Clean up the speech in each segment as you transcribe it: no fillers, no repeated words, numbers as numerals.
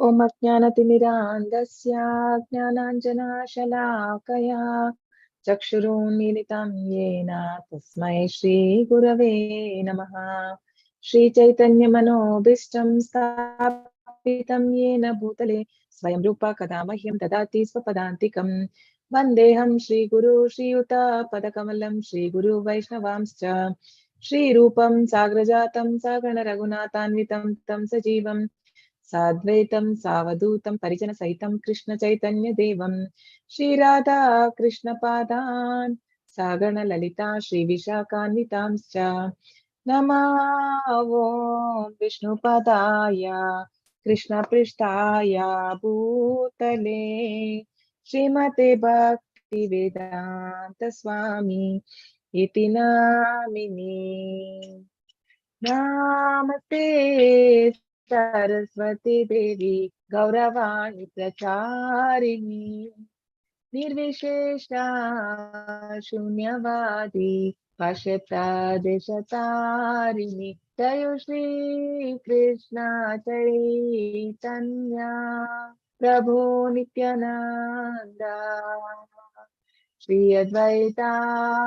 Om Ajnanatimirandasya Jnananjanashalaakaya Chakshurunmilitam Yena Tasmai Shri Gurave Namaha. Shri Chaitanya Manobishtam Sthapitam Yena Bhutale Swayam Rupa Kadamahyam Dadati Swapadantikam Vandeham Shri Guru Shri Yuta Padakamalam Shri Guru Vaishnavamscha Shri Rupam Sagrajatam Sagana Raghunathanvitam Tam Sajivam Sadvaitam Savadutam Parijana Saitam Krishna Chaitanya Devam Shri Radha Krishna Padan Sagana Lalita Shri Vishakanvitamscha Namo Vishnu Padaya Krishna Prishtaya Bhutale Srimate Bhakti Vedanta Swami Iti Namini Namaste Saraswati Devi Gauravani Pracharini Nirvishesha Shunyavadi Pashata Desatarini Jayo Shri Krishna Chaitanya Prabhu Nityananda Shri Advaita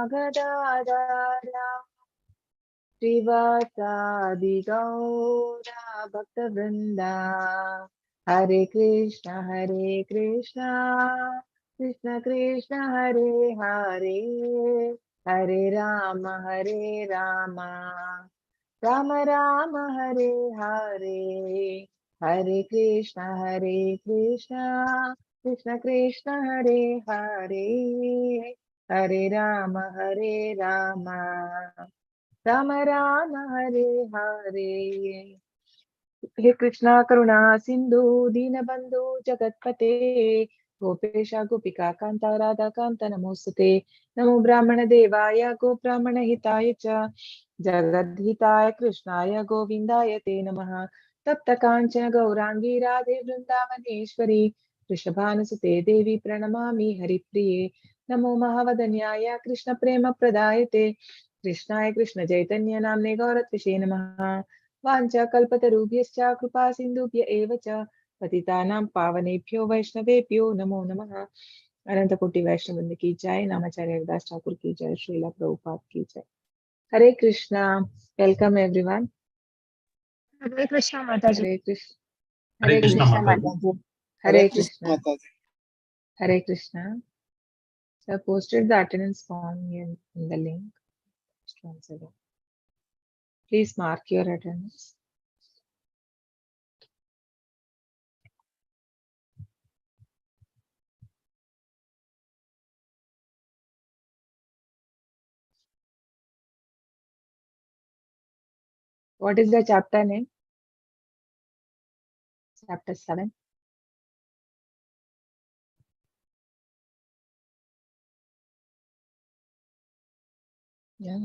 Gadadara Srivasadi Gaura Bhaktavrinda Hare Krishna Krishna Krishna Hare Hare Hare Rama Rama Rama Hare Hare Hare Krishna Krishna Krishna Hare Hare Hare Rama Rama Rama Hare Hare. He Krishna Karuna Sindhu Dinabandhu Jagatpate Gopesha Gopika Kanta Radha Kanta Namostate Namo Brahmana Devaya Go Brahmana Hitaya Cha Jagadhitaya Krishnaya Govindaya Te Namaha Tapta Kanchana Gaurangi Radhe Vrindavaneshwari Rishabhanasute Devi Pranamami Haripriye Namo Mahavadanyaya Krishna Prema Pradayate Krishnaya Krishna Chaitanya Namne Gauratvishe Namaha Vancha kalpatarubhyascha kripa sindhubhya eva cha patitanam pavanebhyo vaishnavebhyo namo namaha. Ananta Koti Vaishnavanda ki jai, Namacharya Das Thakur ki jai, Srila Prabhupada ki jai. Hare Krishna. Welcome everyone. Hare Krishna Mataji. Hare Krishna. Hare Krishna Mataji. Hare Krishna. Hare Krishna. So I posted the attendance form in the link. Just one second. Please mark your attendance. What is the chapter name? Chapter 7. Yeah.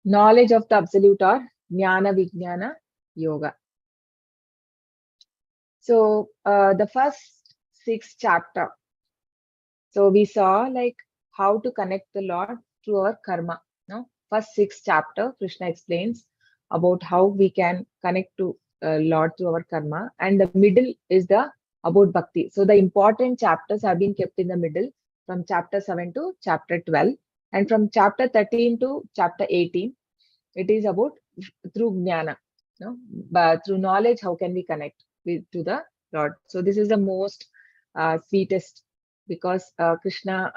Knowledge of the Absolute or Jnana Vignana Yoga. So the first 6 chapter. So we saw like how to connect the Lord through our karma. No? First 6 chapter, Krishna explains about how we can connect to Lord through our karma. And the middle is the about bhakti. So the important chapters have been kept in the middle from chapter 7 to chapter 12. And from chapter 13 to chapter 18, it is about through jnana, no? But through knowledge, how can we connect to the Lord? So this is the most sweetest, because Krishna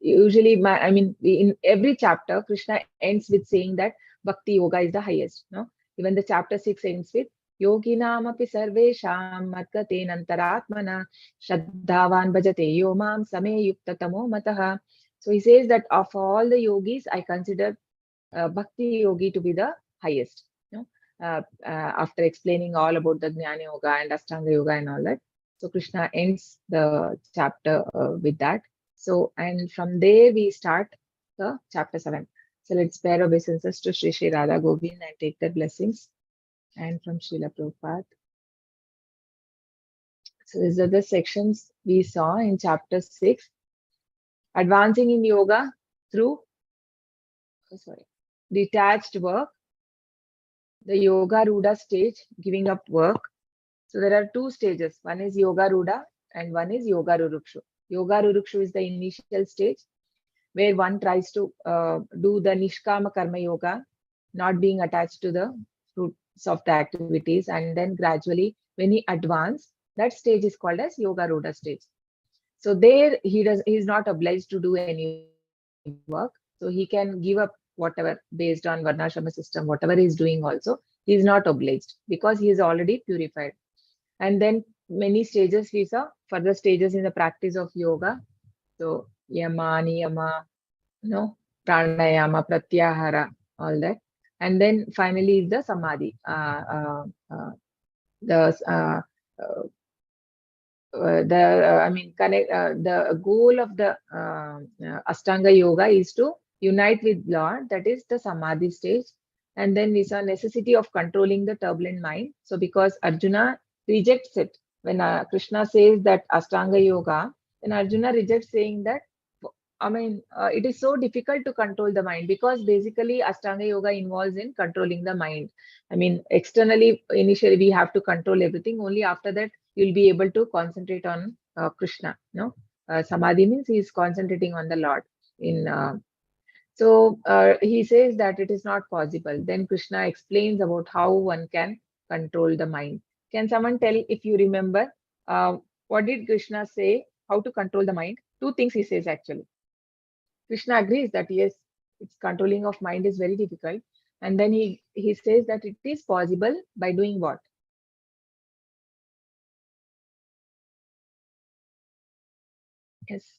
usually, in every chapter, Krishna ends with saying that Bhakti Yoga is the highest. No, even the chapter 6 ends with Yoginam api sarvesham matgaten antaratmana shraddhavan bhajate yo mam same yukta tamo mataha. So he says that of all the yogis, I consider Bhakti Yogi to be the highest. You know? After explaining all about the Jnana Yoga and Ashtanga Yoga and all that, so Krishna ends the chapter with that. So, and from there we start the chapter 7. So let's bear obeisances to Sri Sri Radha Govind and take their blessings. And from Srila Prabhupada. So these are the sections we saw in chapter 6. Advancing in yoga through detached work, the yoga ruda stage, giving up work, So there are two stages. One is Yoga Ruda and one is Yoga Rurukshu. Yoga Rurukshu is the initial stage where one tries to do the Nishkama Karma Yoga, not being attached to the fruits of the activities. And then gradually, when he advances, that stage is called as Yoga Ruda stage. So there he is not obliged to do any work. So he can give up whatever based on Varnashrama system, whatever he is doing also, he is not obliged because he is already purified. And then many stages we saw, further stages in the practice of yoga. So yama, niyama, pranayama, pratyahara, all that. And then finally is the samadhi. The goal of the Ashtanga Yoga is to unite with Lord, that is the Samadhi stage. And then we saw necessity of controlling the turbulent mind. So because Arjuna rejects it, when Krishna says that Ashtanga Yoga, then Arjuna rejects saying that, it is so difficult to control the mind because basically Ashtanga Yoga involves in controlling the mind. Externally, initially we have to control everything. Only after that, you'll be able to concentrate on Krishna. Samadhi means he is concentrating on the Lord. So he says that it is not possible. Then Krishna explains about how one can control the mind. Can someone tell if you remember what did Krishna say? How to control the mind? Two things he says actually. Krishna agrees that yes, its controlling of mind is very difficult. And then he says that it is possible by doing what? Yes.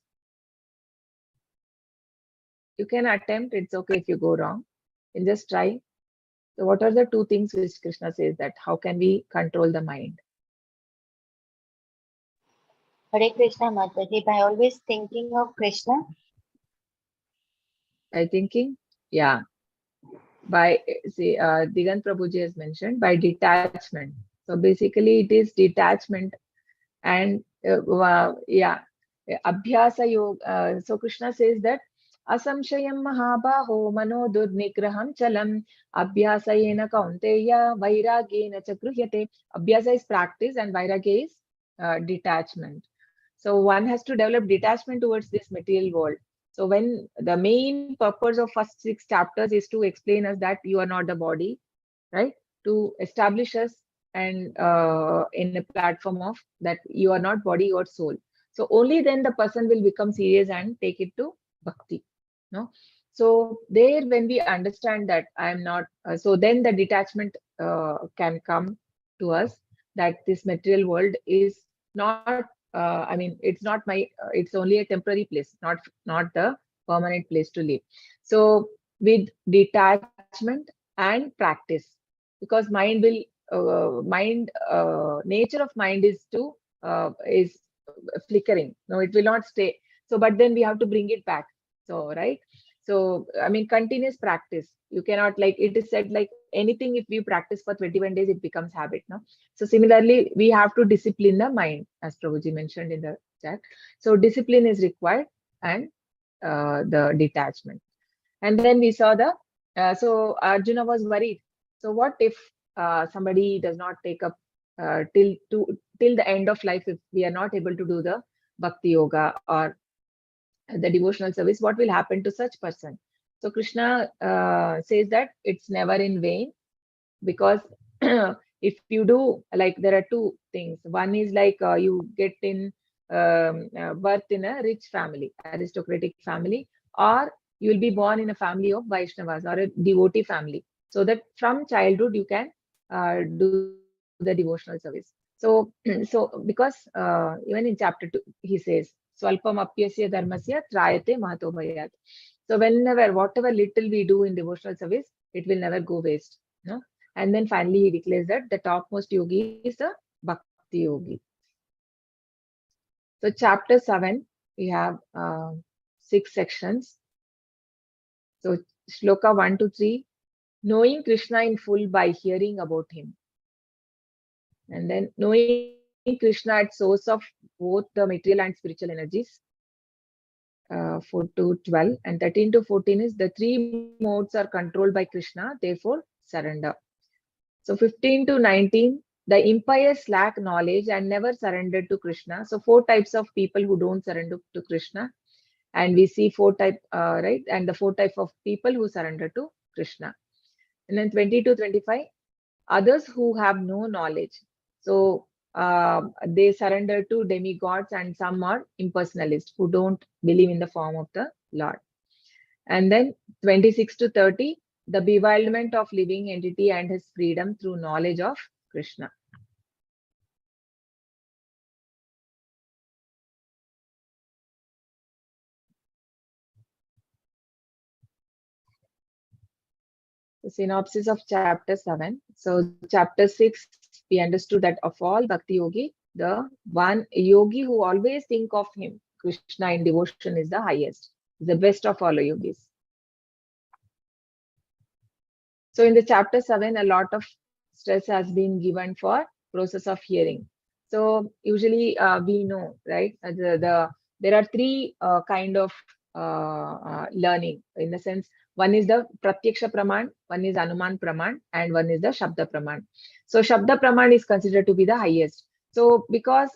You can attempt. It's okay if you go wrong. You just try. So what are the two things which Krishna says that how can we control the mind? Hare Krishna Mataji, by always thinking of Krishna. By thinking, yeah. By Digant Prabhuji has mentioned by detachment. So basically, it is detachment and Abhyasa Yoga. So Krishna says that Asamshayam Mahabaho Mano Durnigraham Chalam Abhyasayena Kaunteya Vairagena Chakruhyate. Abhyasa is practice and Vairagya is detachment. So one has to develop detachment towards this material world. So when the main purpose of first 6 chapters is to explain us that you are not the body, right? To establish us and in a platform of that you are not body, you are soul. So only then the person will become serious and take it to bhakti. No, so there when we understand that I am not, so then the detachment can come to us that this material world is not. It's not my. It's only a temporary place, not the permanent place to live. So with detachment and practice, because nature of mind is to is flickering. No, it will not stay. So but then we have to bring it back. So right. So continuous practice. You cannot, like it is said, like anything, if we practice for 21 days it becomes habit. No, so similarly we have to discipline the mind, as Prabhuji mentioned in the chat. So discipline is required, and the detachment. And then we saw the so Arjuna was worried. So what if somebody does not take up till the end of life, if we are not able to do the bhakti yoga or the devotional service, what will happen to such person? So Krishna says that it's never in vain, because if you do, like, there are two things. One is like you get in birth in a rich family, aristocratic family, or you will be born in a family of Vaishnavas or a devotee family, so that from childhood you can do the devotional service. So because even in chapter 2 he says swalpam apyasya dharmasya trayate mahato bhayat. So whenever, whatever little we do in devotional service, it will never go waste. No? And then finally he declares that the topmost yogi is the bhakti yogi. So chapter 7, we have 6 sections. So shloka 1 to 3, knowing Krishna in full by hearing about him. And then knowing Krishna at source of both the material and spiritual energies. 4 to 12, and 13 to 14 is the 3 modes are controlled by Krishna, therefore surrender. So 15 to 19, The impious lack knowledge and never surrender to Krishna. So 4 types of people who don't surrender to Krishna. And we see 4 types, right? And the 4 types of people who surrender to Krishna. And then 20 to 25, others who have no knowledge. So they surrender to demigods, and some are impersonalists who don't believe in the form of the Lord. And then 26 to 30, the bewilderment of living entity and his freedom through knowledge of Krishna. The synopsis of chapter 7. So, chapter 6, we understood that of all Bhakti Yogi, the one yogi who always think of him, Krishna in devotion, is the highest, the best of all yogis. So, in the chapter 7, a lot of stress has been given for process of hearing. So, usually we know, right? There are 3 kind of learning, in the sense, one is the Pratyaksha Praman, one is Anuman Praman, and one is the Shabda Praman. So Shabda Praman is considered to be the highest. So because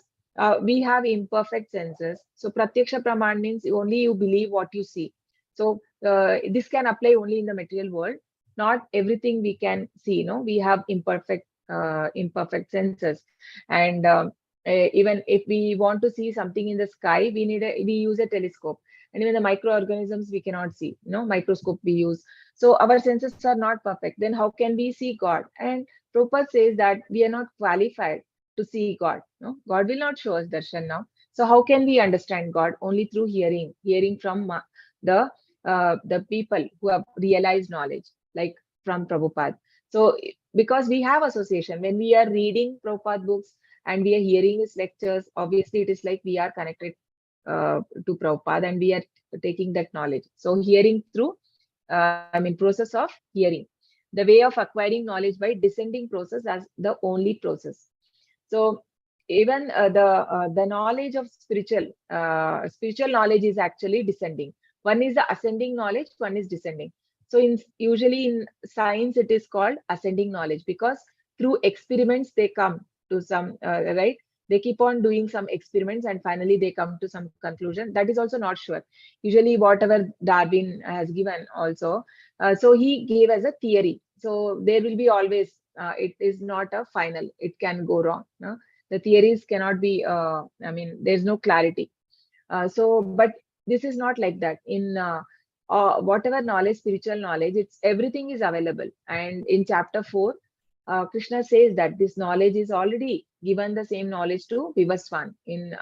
we have imperfect senses, so Pratyaksha Praman means only you believe what you see. So this can apply only in the material world. Not everything we can see. We have imperfect senses, and even if we want to see something in the sky, we use a telescope, and even the microorganisms we cannot see, microscope we use. So our senses are not perfect. Then how can we see God? And Prabhupada says that we are not qualified to see God. No, God will not show us darshan now. So how can we understand God? Only through hearing from the people who have realized knowledge, like from Prabhupada. So because we have association, when we are reading Prabhupada books and we are hearing his lectures, obviously it is like we are connected to Prabhupada, and we are taking that knowledge. So hearing through, process of hearing, the way of acquiring knowledge by descending process as the only process. So even the knowledge of spiritual knowledge is actually descending. One is the ascending knowledge, one is descending. So usually in science it is called ascending knowledge, because through experiments they come to some right. They keep on doing some experiments and finally they come to some conclusion. That is also not sure. Usually whatever Darwin has given also, so he gave as a theory. So there will be always, it is not a final. It can go wrong. No? The theories cannot be, there's no clarity. But this is not like that. In whatever knowledge, spiritual knowledge, it's everything is available. And in chapter 4, Krishna says that this knowledge is already given, the same knowledge to Vivaswan in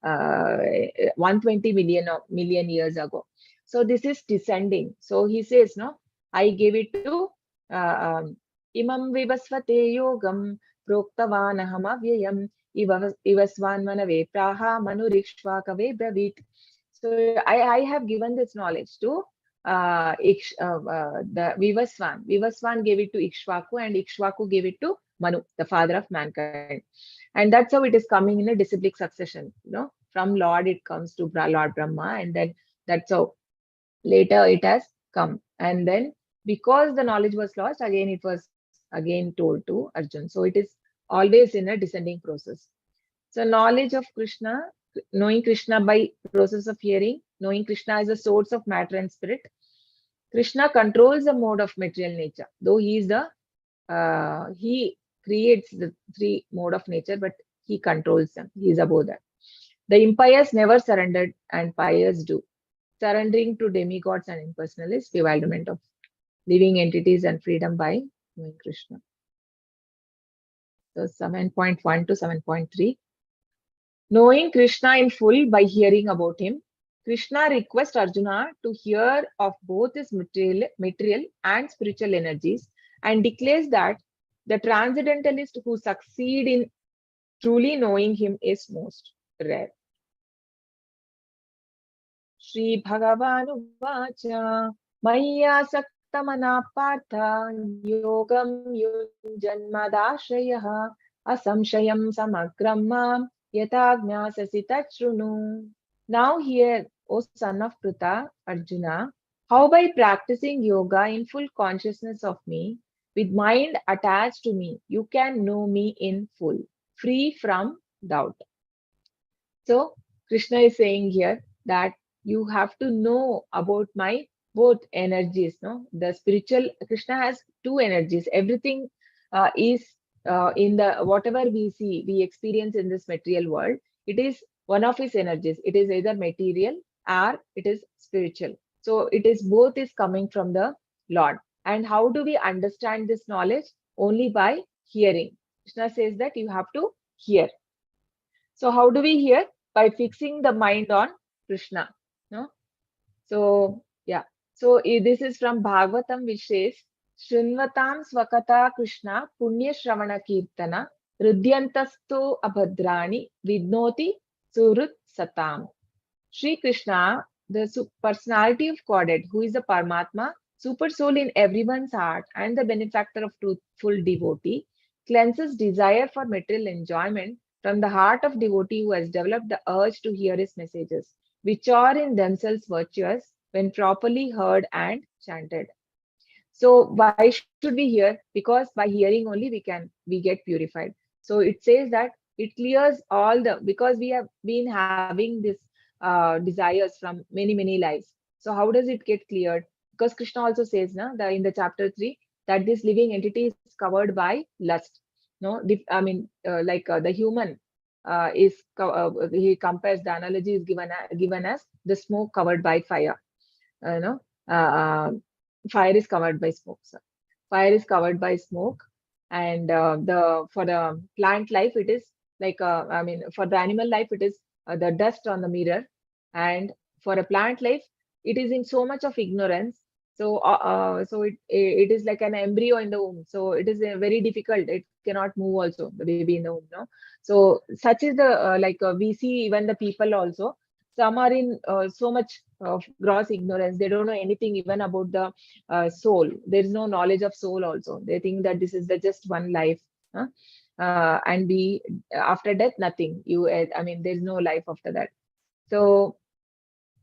120 million years ago. So this is descending. So he says, no, I gave it to imam vivasvate yogam proktavan aham avyayam ivasvan manave praha manurikshvakave bravit. So I have given this knowledge to the Vivaswan. Vivaswan gave it to Ikshvaku, and Ikshvaku gave it to Manu, the father of mankind. And that's how it is coming in a disciplic succession. From Lord it comes to Lord Brahma, and then that's how later it has come. And then because the knowledge was lost, again it was again told to Arjun. So it is always in a descending process. So knowledge of Krishna, knowing Krishna by process of hearing, knowing Krishna as a source of matter and spirit. Krishna controls the mode of material nature, though he is he creates the 3 mode of nature, but he controls them. He is above that. The impious never surrendered, and pious do. Surrendering to demigods and impersonalists, bewilderment of living entities and freedom by knowing Krishna. So 7.1 to 7.3. Knowing Krishna in full by hearing about him, Krishna requests Arjuna to hear of both his material and spiritual energies, and declares that the transcendentalist who succeed in truly knowing him is most rare. Shri Bhagavan Uvacha Maya Saktamana Partha Yogam Yunjanmadashrayah Asamshayam Samagramma Yatagnyasasi Tachrunu. Now hear, O son of Pritha, Arjuna, how by practicing yoga in full consciousness of me, With mind attached to me, you can know me in full, free from doubt. So Krishna is saying here that you have to know about my both energies. No, the spiritual Krishna has two energies. Everything is in the whatever we see, we experience in this material world. It is one of his energies. It is either material or it is spiritual. So it is both is coming from the Lord. And how do we understand this knowledge? Only by hearing. Krishna says that you have to hear. So how do we hear? By fixing the mind on Krishna. No? So yeah. So this is from Bhagavatam, which says, Shunvatam Swakata Krishna Punya Shravana Kirtana Rudyantastu Abhadrani Vidnoti Surut Satam. Sri Krishna, the personality of Godhead, who is the Paramatma, super soul in everyone's heart and the benefactor of truthful devotee, cleanses desire for material enjoyment from the heart of devotee who has developed the urge to hear his messages, which are in themselves virtuous when properly heard and chanted. So why should we hear? Because by hearing only we get purified. So it says that it clears all the, because we have been having this desires from many lives. So how does it get cleared? Because Krishna also says, na, in the chapter 3, that this living entity is covered by lust. No, I mean, the human he compares, the analogy is given as the smoke covered by fire. No, uh, fire is covered by smoke. So fire is covered by smoke, and the for the plant life it is like I mean, for the animal life it is the dust on the mirror, and for a plant life it is in so much of ignorance. So it is like an embryo in the womb. So it is very difficult. It cannot move also, the baby in the womb. No, so such is the we see even the people also. Some are in so much of gross ignorance. They don't know anything even about the soul. There is no knowledge of soul also. They think that this is the just one life, huh? And we after death nothing. I mean, there's no life after that. So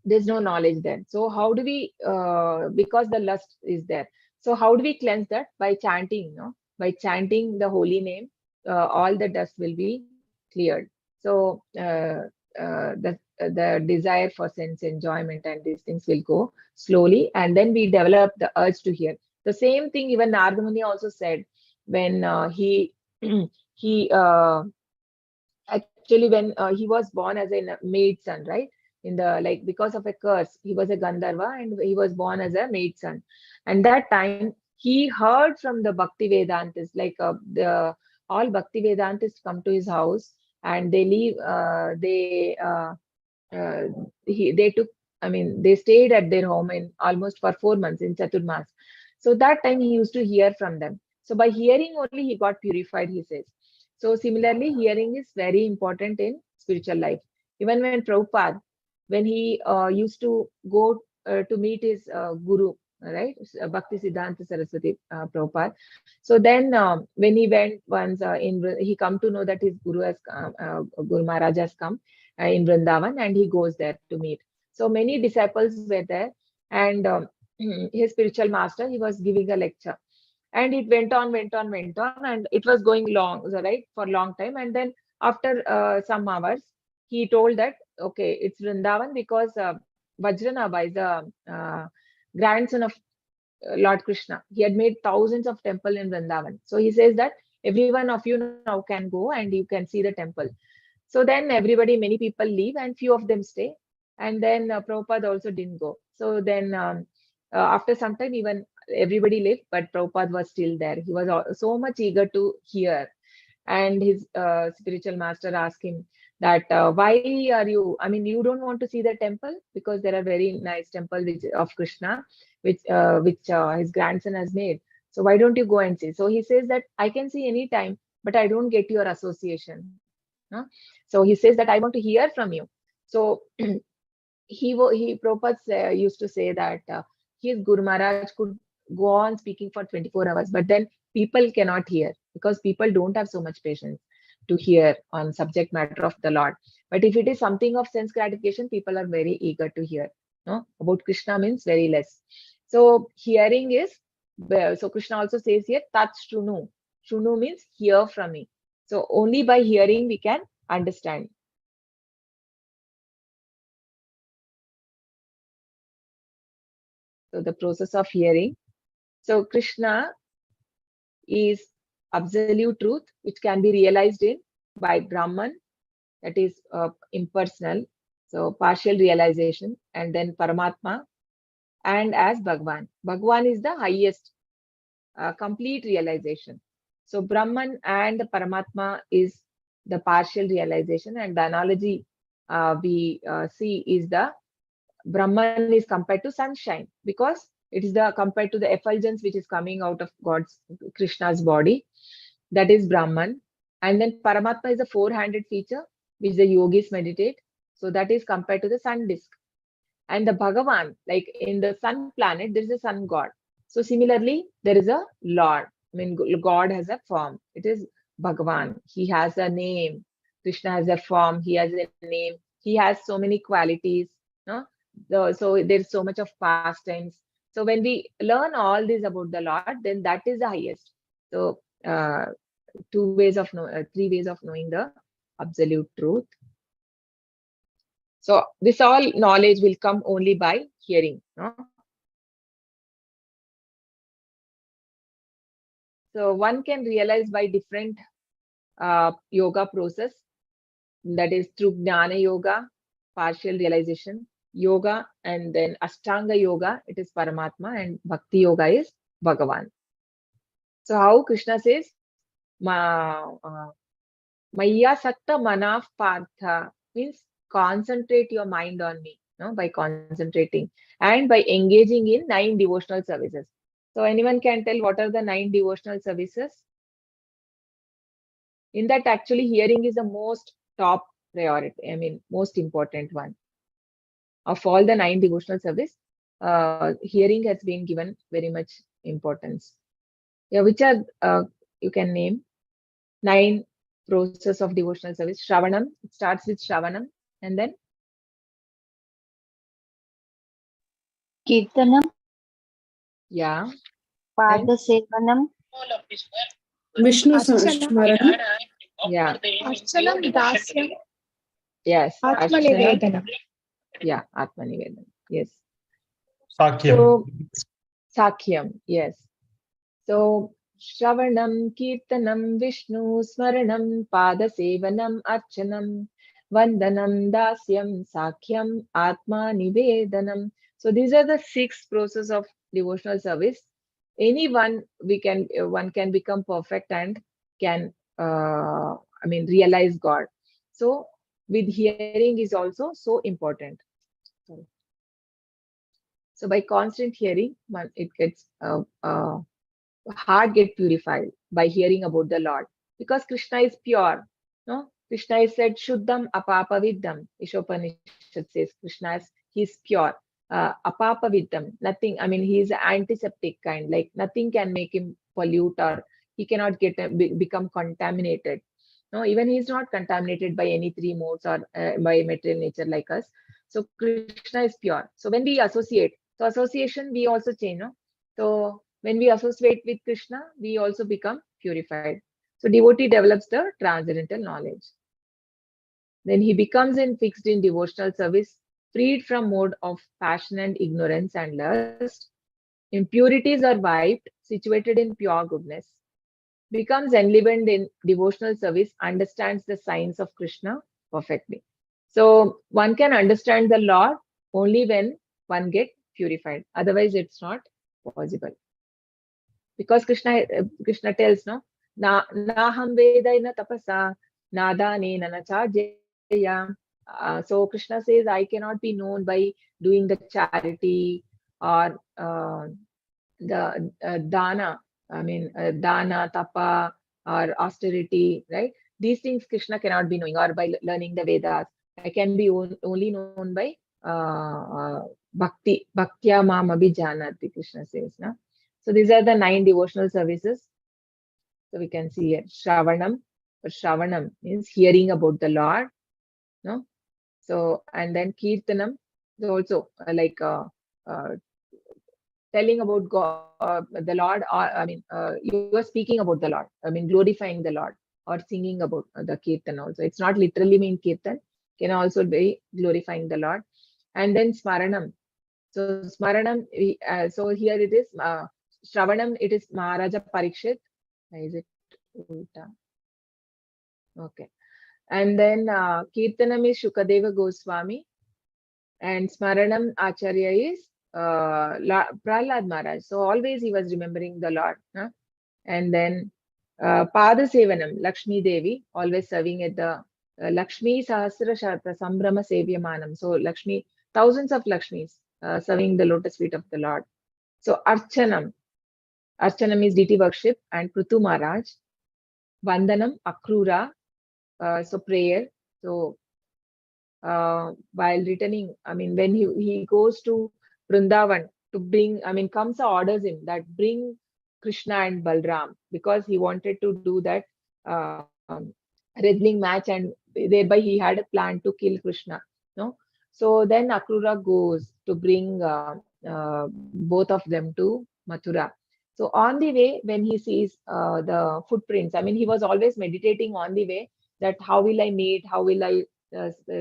there's no knowledge then. So how do we? Because the lust is there. So how do we cleanse that? By chanting, no? By chanting the holy name, all the dust will be cleared. So the desire for sense enjoyment and these things will go slowly, and then we develop the urge to hear. The same thing even Narada Muni also said when he he actually when he was born as a maid son, right? In the, like, because of a curse, he was a Gandharva and he was born as a maid son. And that time he heard from the Bhakti Vedantists, like the all Bhakti Vedantists come to his house, and they leave uh, they took, I mean, they stayed at their home in almost for 4 months in Chaturmas. So that time he used to hear from them. So by hearing only he got purified, he says. So similarly, hearing is very important in spiritual life. Even when Prabhupada, when he used to go to meet his guru, right, Bhakti Siddhanta Saraswati Prabhupada. So then when he went once he come to know that his guru has Guru Maharaj has come in Vrindavan, and he goes there to meet. So many disciples were there, and his spiritual master, he was giving a lecture, and it went on, and it was going long, so, right, for a long time. And then after some hours, he told that, okay, it's Vrindavan, because Vajranabha is the grandson of Lord Krishna. He had made thousands of temples in Vrindavan. So he says that every one of you now can go and you can see the temple. So then everybody, many people leave and few of them stay. And then Prabhupada also didn't go. So then after some time, even everybody left, but Prabhupada was still there. He was so much eager to hear. And his spiritual master asked him that, why are you, I mean, you don't want to see the temple? Because there are very nice temple of Krishna, which his grandson has made. So why don't you go and see? So he says that I can see anytime, but I don't get your association. Huh? So he says that I want to hear from you. So he Prabhupada used to say that his Guru Maharaj could go on speaking for 24 hours, but then people cannot hear, because people don't have so much patience to hear on subject matter of the Lord. But if it is something of sense gratification, people are very eager to hear. No? About Krishna means very less. So hearing is So Krishna also says here, Tat Shrunu. Shrunu means hear from me. So only by hearing we can understand. So the process of hearing. So Krishna is absolute truth, which can be realized in by Brahman, that is impersonal, so partial realization, and then Paramatma, and as Bhagwan. Bhagwan is the highest, complete realization. So Brahman and the Paramatma is the partial realization, and the analogy we see is the Brahman is compared to sunshine because it is the compared to the effulgence which is coming out of God's Krishna's body. That is Brahman. And then Paramatma is a four-handed feature which the yogis meditate. So that is compared to the sun disk. And the Bhagavan, like in the sun planet, there is a sun god. So similarly, there is a Lord. I mean, God has a form. It is Bhagavan. He has a name. Krishna has a form. He has a name. He has so many qualities. No? So there's so much of pastimes. So when we learn all this about the Lord, then that is the highest. So three ways of knowing the absolute truth. So this all knowledge will come only by hearing. No? So one can realize by different yoga process, that is through Jnana yoga, partial realization, yoga, and then Ashtanga yoga, it is Paramatma, and Bhakti yoga is Bhagavan. So how Krishna says, Maya Sakta Manaf Partha means concentrate your mind on me, no? By concentrating and by engaging in 9 devotional services. So anyone can tell what are the 9 devotional services? In that, actually, hearing is the most top priority, I mean, most important one. Of all the 9 devotional service, hearing has been given very much importance. Yeah, which are, you can name 9 process of devotional service. Shravanam, it starts with Shravanam, and then Kirtanam, yeah, and Padasevanam, Vishnu Archana, Smaran, yeah, Archanam, Dasyam, yes, Archana, Atmanivedanam. yeah, Atmanivedanam, yes. Sakyam. So Sakhyam, yes. So Shravanam, Kirtanam, Vishnu, Smaranam, Padasevanam, Archanam, Vandanam, Dasyam, Sakhyam, Atma Nivedanam. So these are the 6 process of devotional service. Anyone one can become perfect and can I mean realize God. So with hearing is also so important. Sorry. So by constant hearing, it gets heart get purified by hearing about the Lord, because Krishna is pure. No, Krishna is said Shuddham Apapaviddham. Ishopanishad says Krishna he's pure. Apapaviddham, nothing. I mean, he is antiseptic kind. Like nothing can make him pollute, or he cannot become contaminated. No, even he is not contaminated by any 3 modes or by material nature like us. So Krishna is pure. So when we associate, so association we also change. No, so when we associate with Krishna, we also become purified. So devotee develops the transcendental knowledge. Then he becomes fixed in devotional service, freed from mode of passion and ignorance and lust. Impurities are wiped, situated in pure goodness. Becomes enlivened in devotional service, understands the signs of Krishna perfectly. So one can understand the Lord only when one get purified. Otherwise, it's not possible. Because Krishna tells, no, naham vedaina tapasa nadanena nachajaya. So Krishna says, I cannot be known by doing the charity or the dana, I mean dana, tapa, or austerity, right? These things Krishna cannot be knowing, or by learning the Vedas. I can be only known by bhaktya mam abhijanati, Krishna says, no? So these are the 9 devotional services. So we can see here Shravanam. Shravanam means hearing about the Lord, no? So and then Kirtanam is also telling about God, the Lord, or you are speaking about the Lord. Glorifying the Lord or singing about the kirtan also. It's not literally mean kirtan, can also be glorifying the Lord. And then smaranam. So smaranam, so here it is, Shravanam, it is Maharaja Parikshit. Is it ulta? Okay. And then Kirtanam is Shukadeva Goswami. And Smaranam Acharya is Prahlad Maharaj. So always he was remembering the Lord. Huh? And then Pada Sevanam, Lakshmi Devi, always serving at the Lakshmi Sahasra Shatra Sambrama Sevyamanam. So Lakshmi, thousands of Lakshmis serving the lotus feet of the Lord. So Archanam. Archanam is deity worship, and Prutu Maharaj. Vandanam, Akrura, so prayer. So while returning, when he goes to Vrindavan to bring, Kamsa orders him that bring Krishna and Balram, because he wanted to do that wrestling match, and thereby he had a plan to kill Krishna. No, so then Akrura goes to bring both of them to Mathura. So on the way, when he sees the footprints, he was always meditating on the way that how will I meet, how will I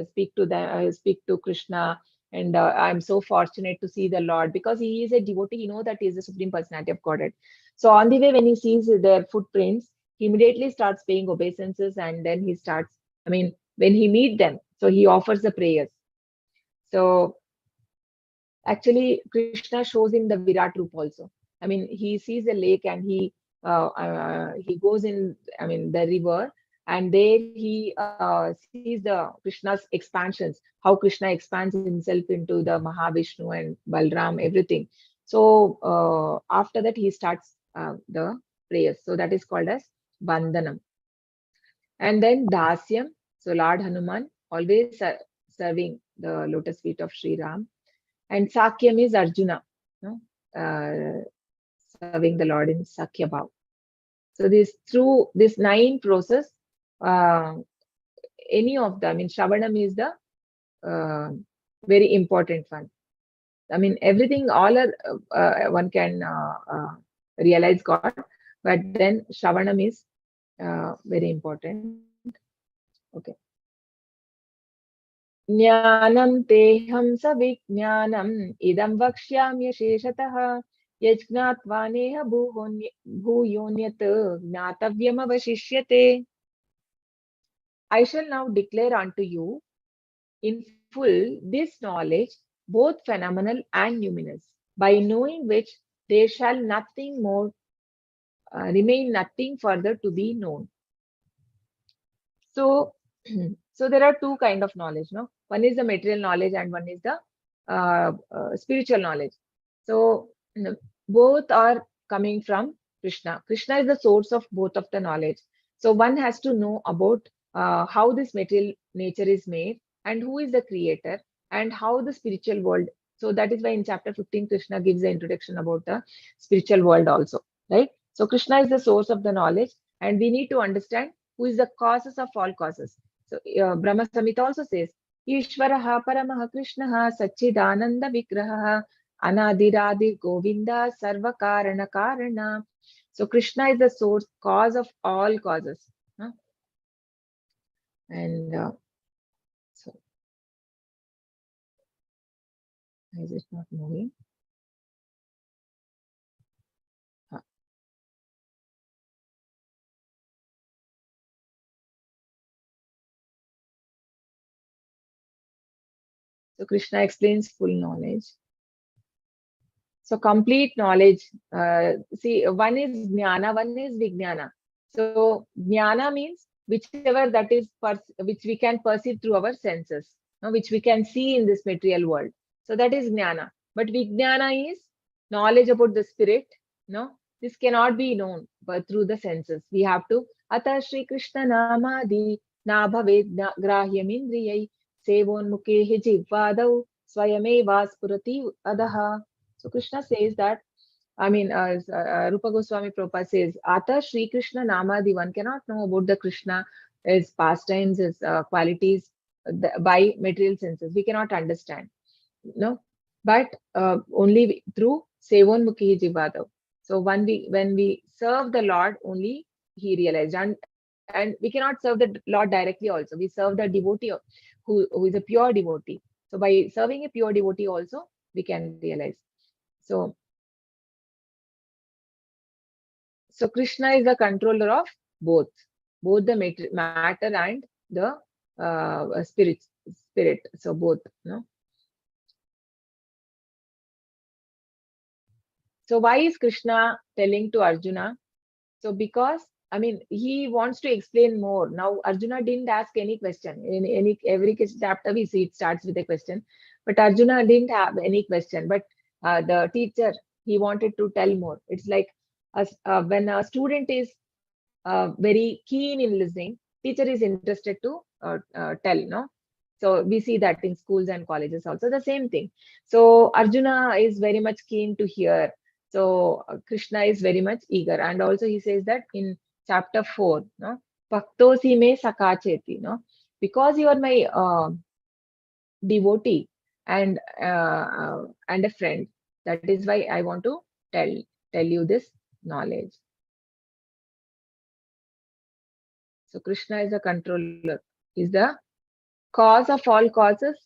speak to them, speak to Krishna, and I'm so fortunate to see the Lord, because he is a devotee. You know that he is the supreme personality of Godhead. So on the way, when he sees their footprints, he immediately starts paying obeisances, and then he starts. When he meet them, so he offers the prayers. So actually, Krishna shows him the Virat Roop also. He sees a lake, and he goes in, the river, and there he sees the Krishna's expansions, how Krishna expands himself into the Mahavishnu and Balram, everything. So after that, he starts the prayers. So that is called as Bandhanam. And then Dasyam, so Lord Hanuman, always serving the lotus feet of Sri Ram. And Sakyam is Arjuna, serving the Lord in Sakya Bhav. So through this 9 process, any of them, Shravanam is the very important one. Everything, all are, one can realize God, but then Shravanam is very important. Okay. Jnanam teham savijnanam idam vakshyamya sheshatah yajnatvaneha bhuyonyat gnatavyam avashishyate. I shall now declare unto you in full this knowledge, both phenomenal and numinous, by knowing which there shall nothing more remain, nothing further to be known. So, so there are 2 kind of knowledge, no? One is the material knowledge, and one is the spiritual knowledge. So both are coming from Krishna. Krishna is the source of both of the knowledge. So one has to know about how this material nature is made, and who is the creator, and how the spiritual world. So that is why in chapter 15, Krishna gives the introduction about the spiritual world also, right? So Krishna is the source of the knowledge, and we need to understand who is the causes of all causes. So Brahma Samhita also says, Ishvaraha Paramaha Krishnaha Satchidananda Vigraha Anadiradi Govinda Sarva Karana Karana. So Krishna is the source, cause of all causes. Huh? And so, is it not moving? Huh. So Krishna explains full knowledge. So complete knowledge. See, one is Jnana, one is Vignana. So Jnana means whichever that is which we can perceive through our senses, which we can see in this material world. So that is Jnana. But Vignana is knowledge about the spirit. No, this cannot be known but through the senses. We have to Ata Shri Krishna Namadi Nabhaved Grahyam Indriyai Sevon Mukhe Jivvadau Swayameva Spurati Adaha. So Krishna says that, Rupa Goswami Prabhupada says, Ata Shri Krishna Namadi, one cannot know about the Krishna, his pastimes, his qualities by material senses. We cannot understand, no? But only through Sevonmukhi Jivadav. So when we serve the Lord, only he realized. And we cannot serve the Lord directly also. We serve the devotee who is a pure devotee. So by serving a pure devotee also, we can realize. So, so Krishna is the controller of both the matter and the spirit. So both, no. So why is Krishna telling to Arjuna? So because I mean he wants to explain more. Now Arjuna didn't ask any question. In every chapter we see it starts with a question, but Arjuna didn't have any question. But the teacher, he wanted to tell more. It's like when a student is very keen in listening, teacher is interested to tell, no. So we see that in schools and colleges also the same thing. So Arjuna is very much keen to hear. So Krishna is very much eager, and also he says that in chapter 4, no, Bhaktosi me sakacheti, no, because you are my devotee and a friend. That is why I want to tell you this knowledge. So Krishna is the controller. He's the cause of all causes,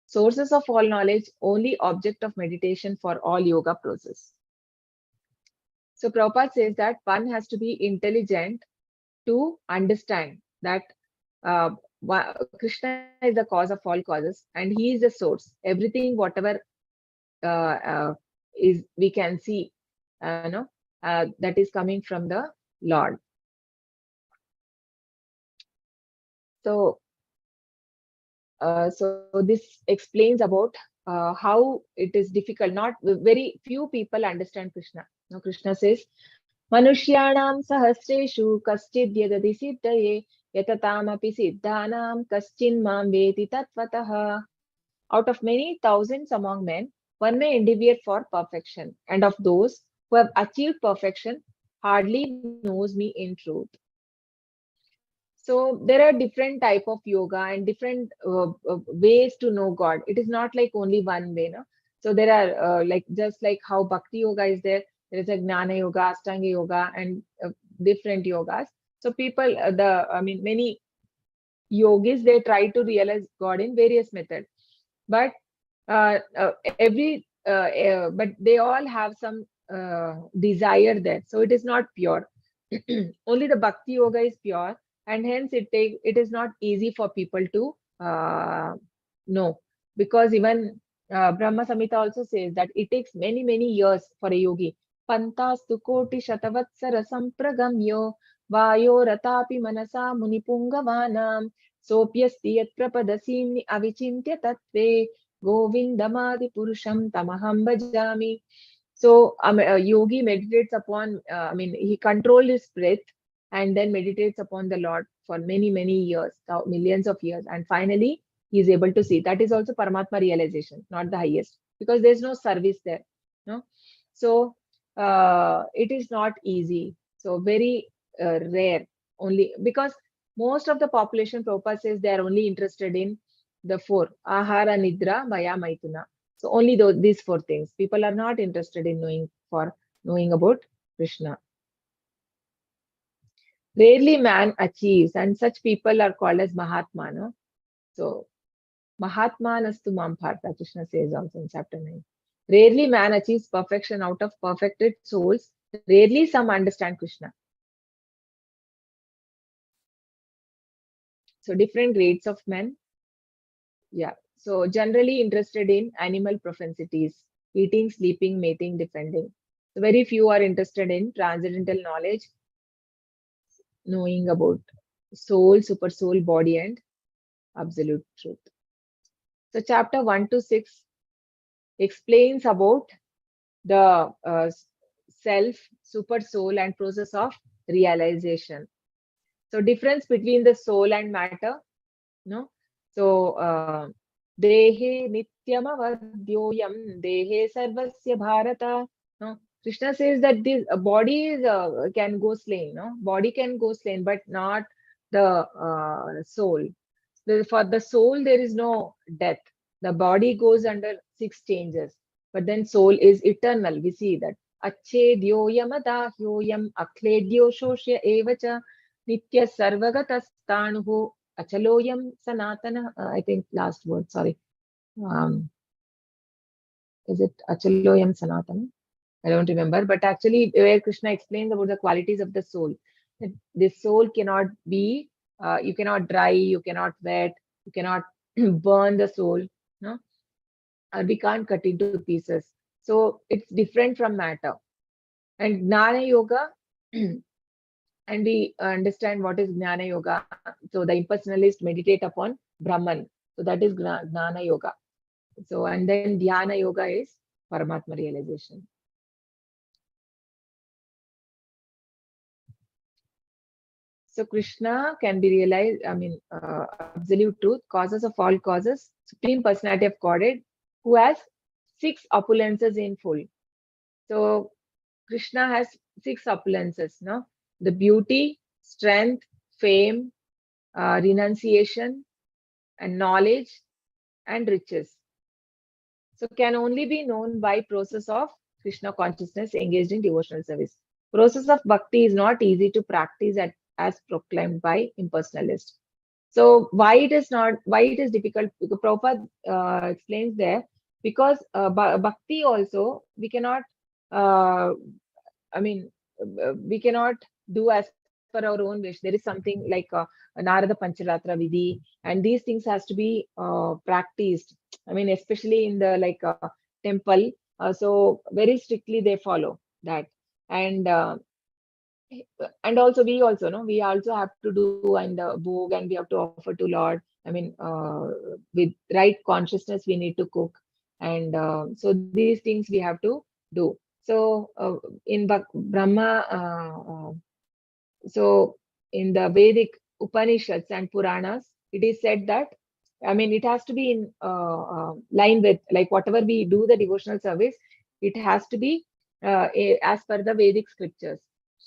sources of all knowledge, only object of meditation for all yoga process. So Prabhupada says that one has to be intelligent to understand that Krishna is the cause of all causes and he is the source. Everything, whatever is we can see, that is coming from the Lord. So, so this explains about how it is difficult. Not very few people understand Krishna. Now Krishna says, "Manushyanam sahasreshu kaschid yadati siddhaye yatatam api siddhanam kaschin mam veti tatvatah." Out of many thousands among men, one may endeavor for perfection, and of those who have achieved perfection, hardly knows me in truth. So there are different type of yoga and different ways to know God. It is not like only one way, no. So there are like just like how bhakti yoga is there. There is a Jnana yoga, Ashtanga yoga, and different yogas. So people, many yogis, they try to realize God in various methods. But but they all have some desire there. So it is not pure. Only the bhakti yoga is pure, and hence it is not easy for people to know, because even Brahma Samhita also says that it takes many years for a yogi. Pantastu koti shatavatsara sampragamyo vayo ratapi manasa munipungavanam sopyasti yat prapadasini avichintya tattve govindamadi purusham tamaham bhajami. So a yogi meditates upon, he controls his breath and then meditates upon the Lord for many years, millions of years, and finally he is able to see. That is also Paramatma realization, not the highest, because there's no service there. No, so it is not easy. So very rare. Only because most of the population, Prabhupada says, they are only interested in the four: ahara, nidra, maya, maituna. So only these four things. People are not interested in knowing about Krishna. Rarely man achieves, and such people are called as Mahatma. No? So Mahatma nastu mam partha, Krishna says also in chapter 9. Rarely man achieves perfection. Out of perfected souls, rarely some understand Krishna. So different grades of men. Yeah. So generally interested in animal propensities, eating, sleeping, mating, defending. So very few are interested in transcendental knowledge, knowing about soul, super soul, body, and absolute truth. So chapter 1 to 6 explains about the self, super soul, and process of realization. So difference between the soul and matter, no? So dehe nityamavadyoyam dehe sarvasya bharata. No? Krishna says that this body is, can go slain, no? Body can go slain, but not the soul. For the soul, there is no death. The body goes under 6 changes. But then soul is eternal. We see that. Achedyo yamadahyoyam akledyo shoshya evacha nitya sarvagatastanuhu achaloyam sanatana. I think last word, sorry. Is it achaloyam sanatana? I don't remember. But actually, where Krishna explains about the qualities of the soul. That this soul cannot be, you cannot dry, you cannot wet, you cannot burn the soul. No? We can't cut into pieces. So it's different from matter. And Gnana Yoga, and we understand what is Gnana Yoga. So the impersonalists meditate upon Brahman. So that is Gnana Yoga. So, and then Dhyana Yoga is Paramatma realization. So Krishna can be realized, absolute truth, causes of all causes, Supreme Personality of Godhead, who has 6 opulences in full. So Krishna has 6 opulences, no? The beauty, strength, fame, renunciation, and knowledge, and riches. So can only be known by process of Krishna consciousness engaged in devotional service. Process of bhakti is not easy to practice as proclaimed by impersonalists. So why it is difficult? Because Prabhupada explains there, because bhakti also we cannot, we cannot do as per our own wish. There is something like Narada Pancharatra Vidhi, and these things has to be practiced. I mean, especially in the temple, so very strictly they follow that, and also we also have to do and bhog, and we have to offer to Lord. I mean, with right consciousness we need to cook, and so these things we have to do. So in Brahma, so in the Vedic Upanishads and Puranas, it is said that, I mean, it has to be in line with, like, whatever we do the devotional service, it has to be as per the Vedic scriptures.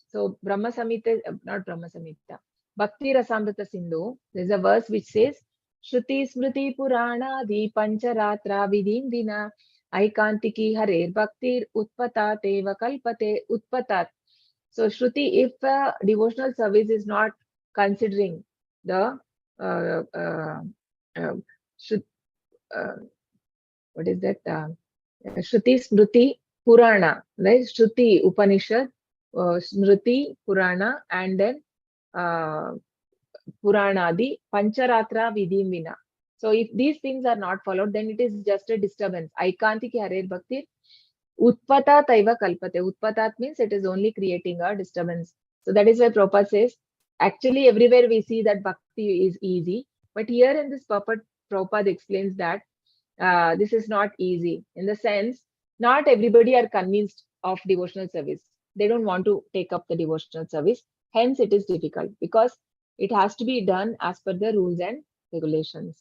So Brahma Samhita, not Brahma Samhita, Bhakti Rasamrita Sindhu, there's a verse which says, Shruti Smriti Purana Di Pancharatra Vidin Dina Aikantiki Harer Bhaktir Utpatat Eva Kalpate Utpatat. So Shruti, if devotional service is not considering the what is that? Shruti, Smriti, Purana, right? Shruti, Upanishad, Smriti, Purana, and then Puranadi, Pancharatra, Vidhim Vina. So if these things are not followed, then it is just a disturbance. Aikanti ki Harer Bhakti, Utpatat Aiva Kalpate. Utpatat means it is only creating a disturbance. So that is why Prabhupada says, actually everywhere we see that bhakti is easy, but here in this purport, Prabhupada explains that this is not easy, in the sense, not everybody are convinced of devotional service. They don't want to take up the devotional service. Hence, it is difficult because it has to be done as per the rules and regulations.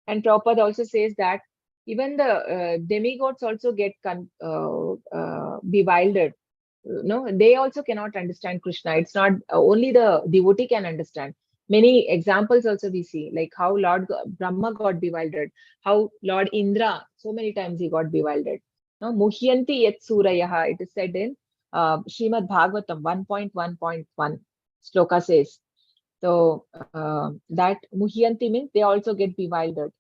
And Prabhupada also says that even the demigods also get bewildered. No, they also cannot understand Krishna. It's not only the devotee can understand. Many examples also we see, like how Lord Brahma got bewildered, how Lord Indra, so many times he got bewildered. No, Muhyanti yet Surayaha, it is said in Srimad Bhagavatam 1.1.1 Shloka says. So that Muhyanti means they also get bewildered.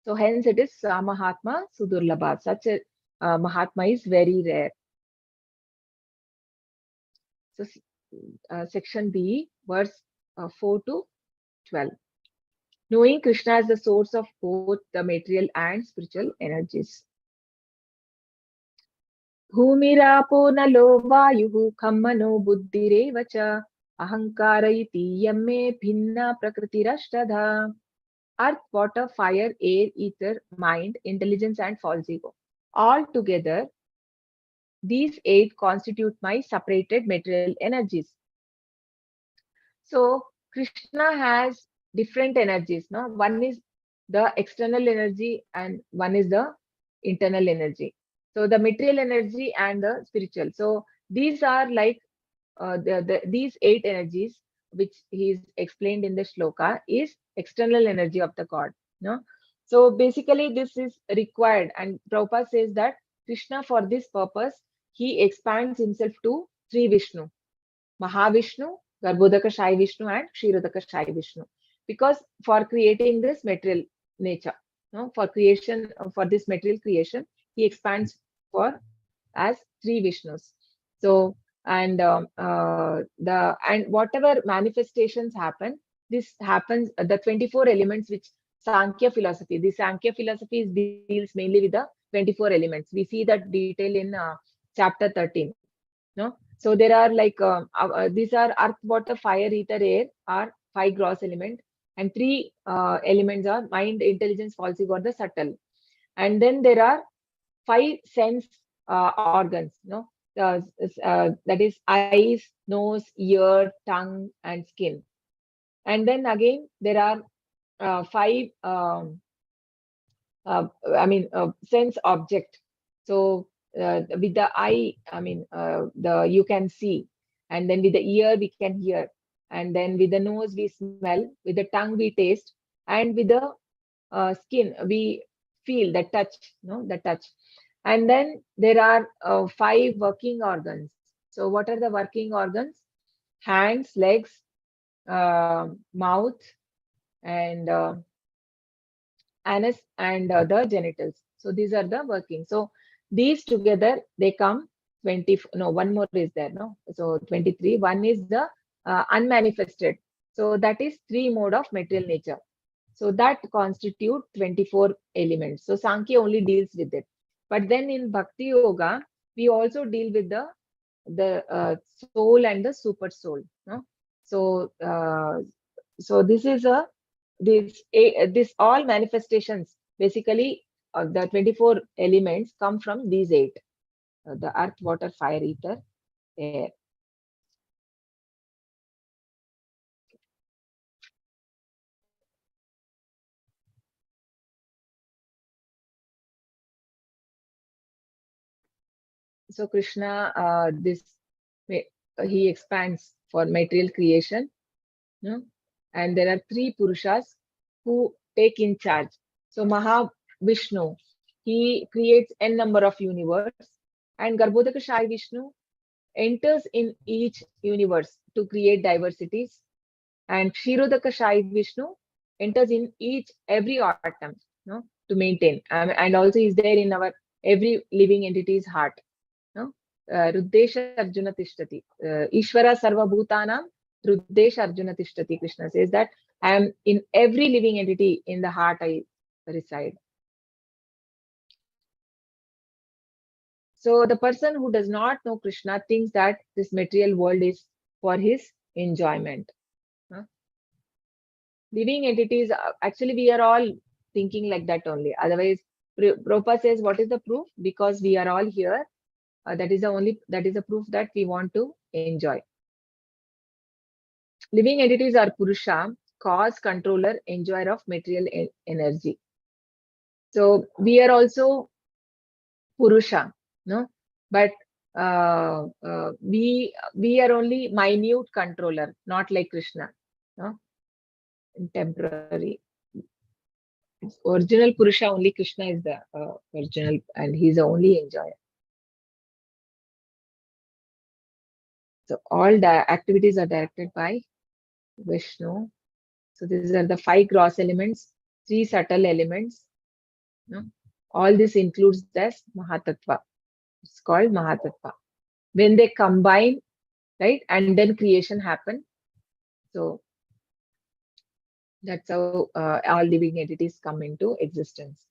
So hence it is Mahatma Sudurlabha. Such a Mahatma is very rare. So section B, verse 4 to 12. Knowing Krishna as the source of both the material and spiritual energies. Bhumirapo nalo vayuhu kammano buddhirevacha ahankara iti yamme bhinna prakritirashtadha. Earth, water, fire, air, ether, mind, intelligence, and false ego. All together, these 8 constitute my separated material energies. So Krishna has different energies. No? One is the external energy and one is the internal energy. So the material energy and the spiritual. So these are like these 8 energies which he is explained in the shloka, is external energy of the god. No? So basically, this is required, and Prabhupada says that Krishna, for this purpose, he expands himself to three Vishnu: Mahavishnu, Garbhodaka Shai Vishnu, and Kshirodaka Shai Vishnu. Because for creating this material nature, no, for creation, for this material creation, he expands for as three Vishnus. So, and whatever manifestations happen, this happens, the 24 elements which Sankhya philosophy, the Sankhya philosophy deals mainly with the 24 elements. We see that detail in chapter 13. No? So there are like these are earth, water, fire, ether, air are five gross elements, and three elements are mind, intelligence, falsity, or the subtle. And then there are five sense organs. No, that is eyes, nose, ear, tongue, and skin. And then again there are five. Sense object. So with the eye, the you can see, and then with the ear we can hear, and then with the nose we smell, with the tongue we taste, and with the skin we feel the touch, no, the touch. And then there are five working organs. So what are the working organs? Hands, legs, mouth, and anus, and the genitals. So these are the working. So these together they come 20. No, one more is there. No, so 23. One is the unmanifested. So that is three mode of material nature. So that constitute 24 elements. So Sankhya only deals with it. But then in Bhakti Yoga, we also deal with the soul and the super soul. No? So so this is this all manifestations basically the 24 elements come from these eight: the earth, water, fire, ether, air. So Krishna, he expands for material creation, no? And there are three Purushas who take in charge. So Mahavishnu, he creates n number of universe, and Garbhodaka Shai Vishnu enters in each universe to create diversities, and Kshirodaka Shai Vishnu enters in every atom, no, to maintain, and also is there in our every living entity's heart. No? Ruddesha Arjuna Tishtati. Ishvara Sarva Bhutanam Ruddesha Arjuna Tishtati. Krishna says that I am in every living entity, in the heart I reside. So the person who does not know Krishna thinks that this material world is for his enjoyment. Living entities, actually we are all thinking like that only. Otherwise, Prabhupada says, what is the proof? Because we are all here. That is the proof that we want to enjoy. Living entities are Purusha, cause, controller, enjoyer of material energy. So we are also Purusha, no? But we are only minute controller, not like Krishna, no? Temporary. Original Purusha, only Krishna is the original, and he's the only enjoyer. So all the activities are directed by Vishnu. So these are the five gross elements, three subtle elements. No? All this includes this Mahatattva. It's called Mahatattva. When they combine, right, and then creation happen. So that's how all living entities come into existence.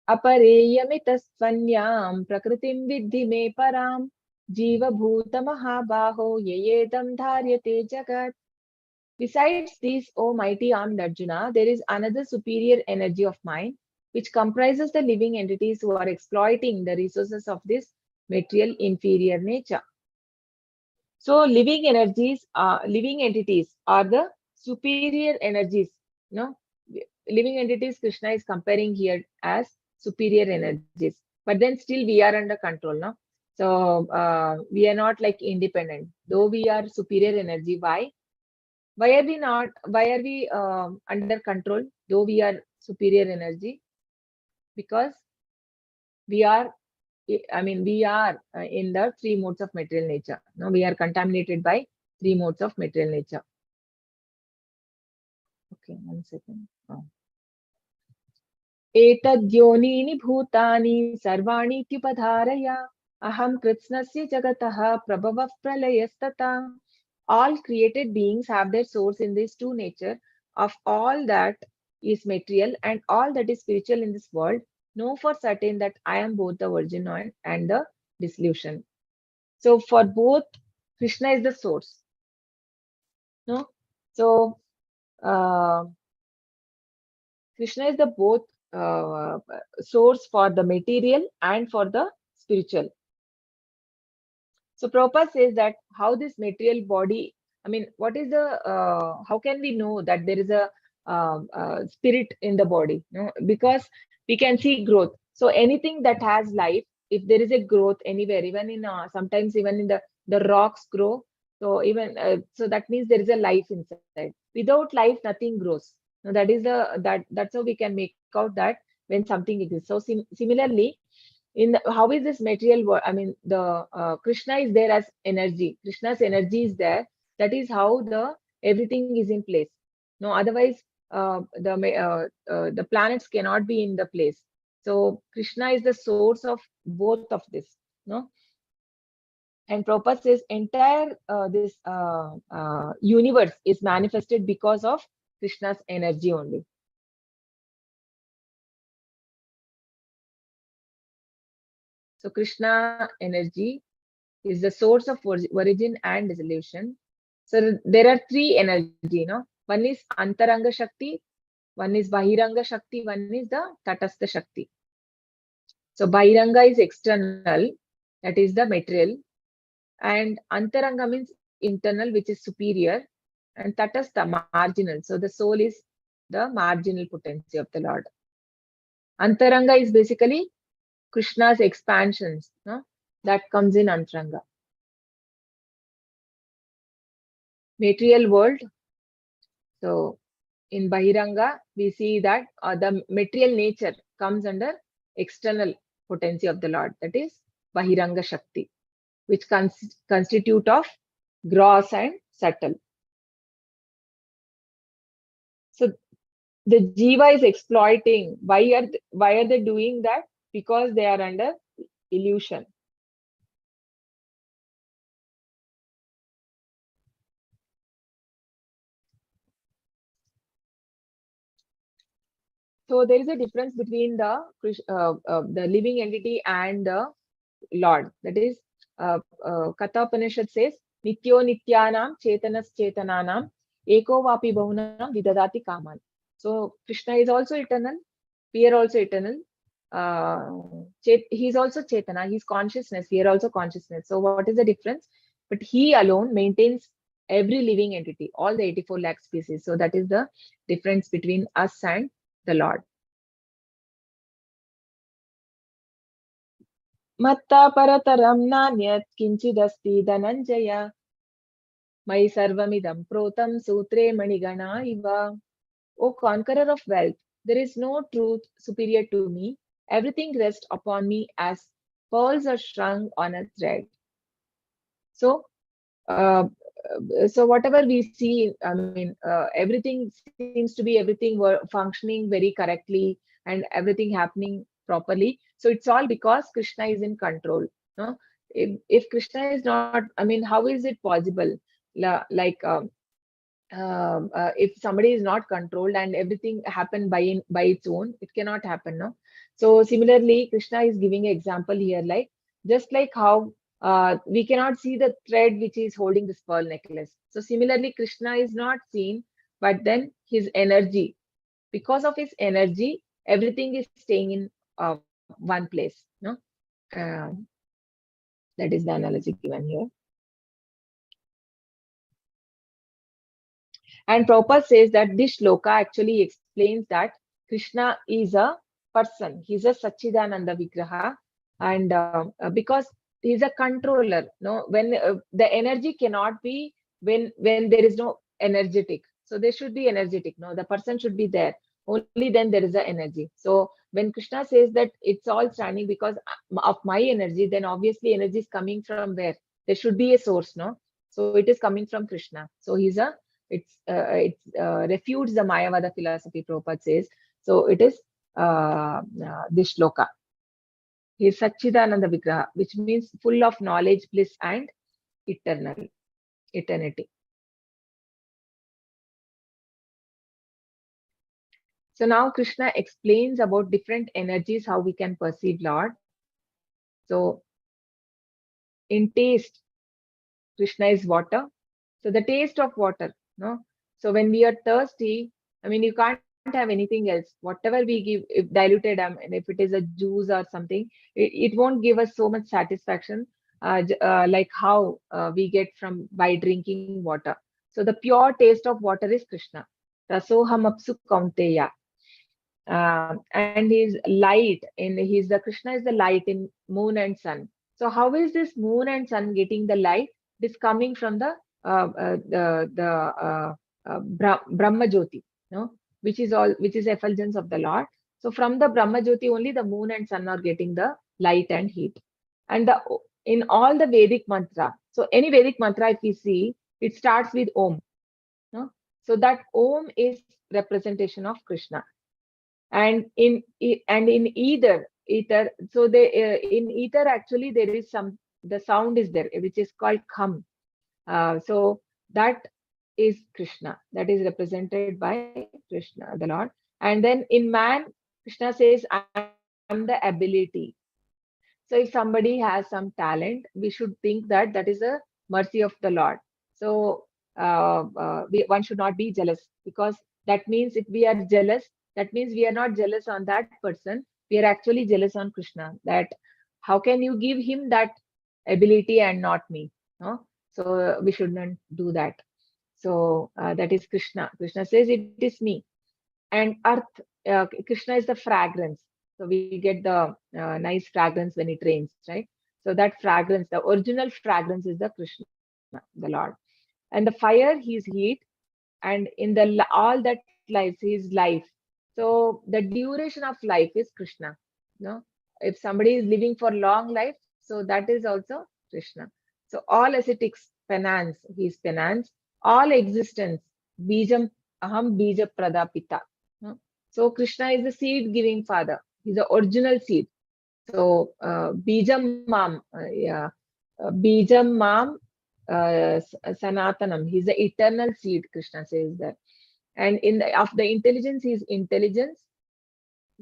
Apareyamitastvanyam prakritim vidhi me param jiva bhuta mahabaho yeyedam dharyate jagat. Besides these, O mighty armed Arjuna, there is another superior energy of mind which comprises the living entities who are exploiting the resources of this material inferior nature. So living entities are the superior energies. No, living entities Krishna is comparing here as superior energies, but then still we are under control. No, So we are not like independent, though we are superior energy. Why? Why are we not? Why are we under control, though we are superior energy? Because we are, we are in the three modes of material nature. No, we are contaminated by three modes of material nature. Okay, 1 second. एतद्योनीनि भूतानि सर्वाणीत्युपधारय अहं कृत्स्नस्य जगतः प्रभवः प्रलयस्तथा. All created beings have their source in these two nature of all that is material and all that is spiritual in this world. Know for certain that I am both the origin and the dissolution. So for both, Krishna is the source. No, so Krishna is the both source for the material and for the spiritual. So Prabhupada says that how this material body, what is the, how can we know that there is a spirit in the body? No? Because we can see growth. So anything that has life, if there is a growth anywhere, even in sometimes even in the rocks grow. So even so that means there is a life inside. Without life, nothing grows. Now that is that's how we can make out that when something exists. So similarly, how is this material world? The Krishna is there as energy. Krishna's energy is there. That is how the everything is in place. No, otherwise the planets cannot be in the place. So Krishna is the source of both of this. No, and Prabhupada says entire this universe is manifested because of Krishna's energy only. So Krishna energy is the source of origin and dissolution. So there are three energy, no? One is Antaranga Shakti, one is Bahiranga Shakti, one is the Tatastha Shakti. So Bahiranga is external, that is the material, and Antaranga means internal, which is superior, and Tatastha marginal. So the soul is the marginal potency of the Lord. Antaranga is basically Krishna's expansions, no? That comes in Antaranga. Material world. So in Bahiranga, we see that the material nature comes under external potency of the Lord. That is Bahiranga Shakti, which constitute of gross and subtle. So the Jiva is exploiting. Why are they doing that? Because they are under illusion. So there is a difference between the living entity and the Lord. That is, Katha Upanishad says, Nityo Nityanam Chetanas Chetananam Eko Vapi Bahunam Vidadati Kaman. So Krishna is also eternal. We are also eternal. He is also Chetana. He is consciousness. We are also consciousness. So what is the difference? But he alone maintains every living entity, all the 84 lakh species. So that is the difference between us and the Lord. Matta parataram nanyat kinchidasti dhananjaya mai sarvamidam protam sutre manigana iva. O conqueror of wealth, there is no truth superior to me. Everything rests upon me as pearls are strung on a thread. So, so whatever we see, everything seems to be everything functioning very correctly and everything happening properly. So it's all because Krishna is in control. No? If Krishna is not, how is it possible? If somebody is not controlled and everything happen by its own, it cannot happen, no? So similarly, Krishna is giving an example here, like just like how we cannot see the thread which is holding this pearl necklace. So similarly, Krishna is not seen, but then his energy, because of his energy, everything is staying in one place, no? That is the analogy given here. And Prabhupada says that this shloka actually explains that Krishna is a person. He's a Satchidananda Vigraha. And because he's a controller. No, when the energy cannot be when there is no energetic. So there should be energetic. No, the person should be there. Only then there is a energy. So when Krishna says that it's all standing because of my energy, then obviously energy is coming from where? There should be a source, no? So it is coming from Krishna. So it's refutes the Mayavada philosophy. Prabhupada says. So it is this shloka. He is Satchidananda Vigraha, which means full of knowledge, bliss, and eternity. So now Krishna explains about different energies, how we can perceive Lord. So in taste, Krishna is water. So the taste of water, no? So when we are thirsty, I mean, you can't have anything else. Whatever we give, if diluted, and if it is a juice or something, it won't give us so much satisfaction, like how we get from by drinking water. So the pure taste of water is Krishna. Rasoham apsu kaunteya. And his light the Krishna is the light in moon and sun. So how is this moon and sun getting the light? It is coming from the Brahma Jyoti, no, which is effulgence of the Lord. So from the Brahma Jyoti only the moon and sun are getting the light and heat. And in all the Vedic mantra, so any Vedic mantra if we see, it starts with Om, no? So that Om is representation of Krishna. And in ether, so they in ether actually there is the sound is there, which is called kham. So that is Krishna, that is represented by Krishna, the Lord. And then in man, Krishna says, I'm the ability. So if somebody has some talent, we should think that that is a mercy of the Lord. So one should not be jealous, because that means if we are jealous, that means we are not jealous on that person. We are actually jealous on Krishna. That how can you give him that ability and not me? No? So we should not do that. So that is Krishna. Krishna says it is me. And earth, Krishna is the fragrance. So we get the nice fragrance when it rains, right? So that fragrance, the original fragrance is the Krishna, the Lord. And the fire, he is heat. And in all that life, he is life. So the duration of life is Krishna. No, if somebody is living for long life, so that is also Krishna. So all ascetics, penance, he is penance. All existence, bijam aham bija pradapita. No? So Krishna is the seed giving father. He's the original seed. So bijam mam, bijam mam sanatanam. He's the eternal seed. Krishna says that. And of the intelligence, he is intelligence.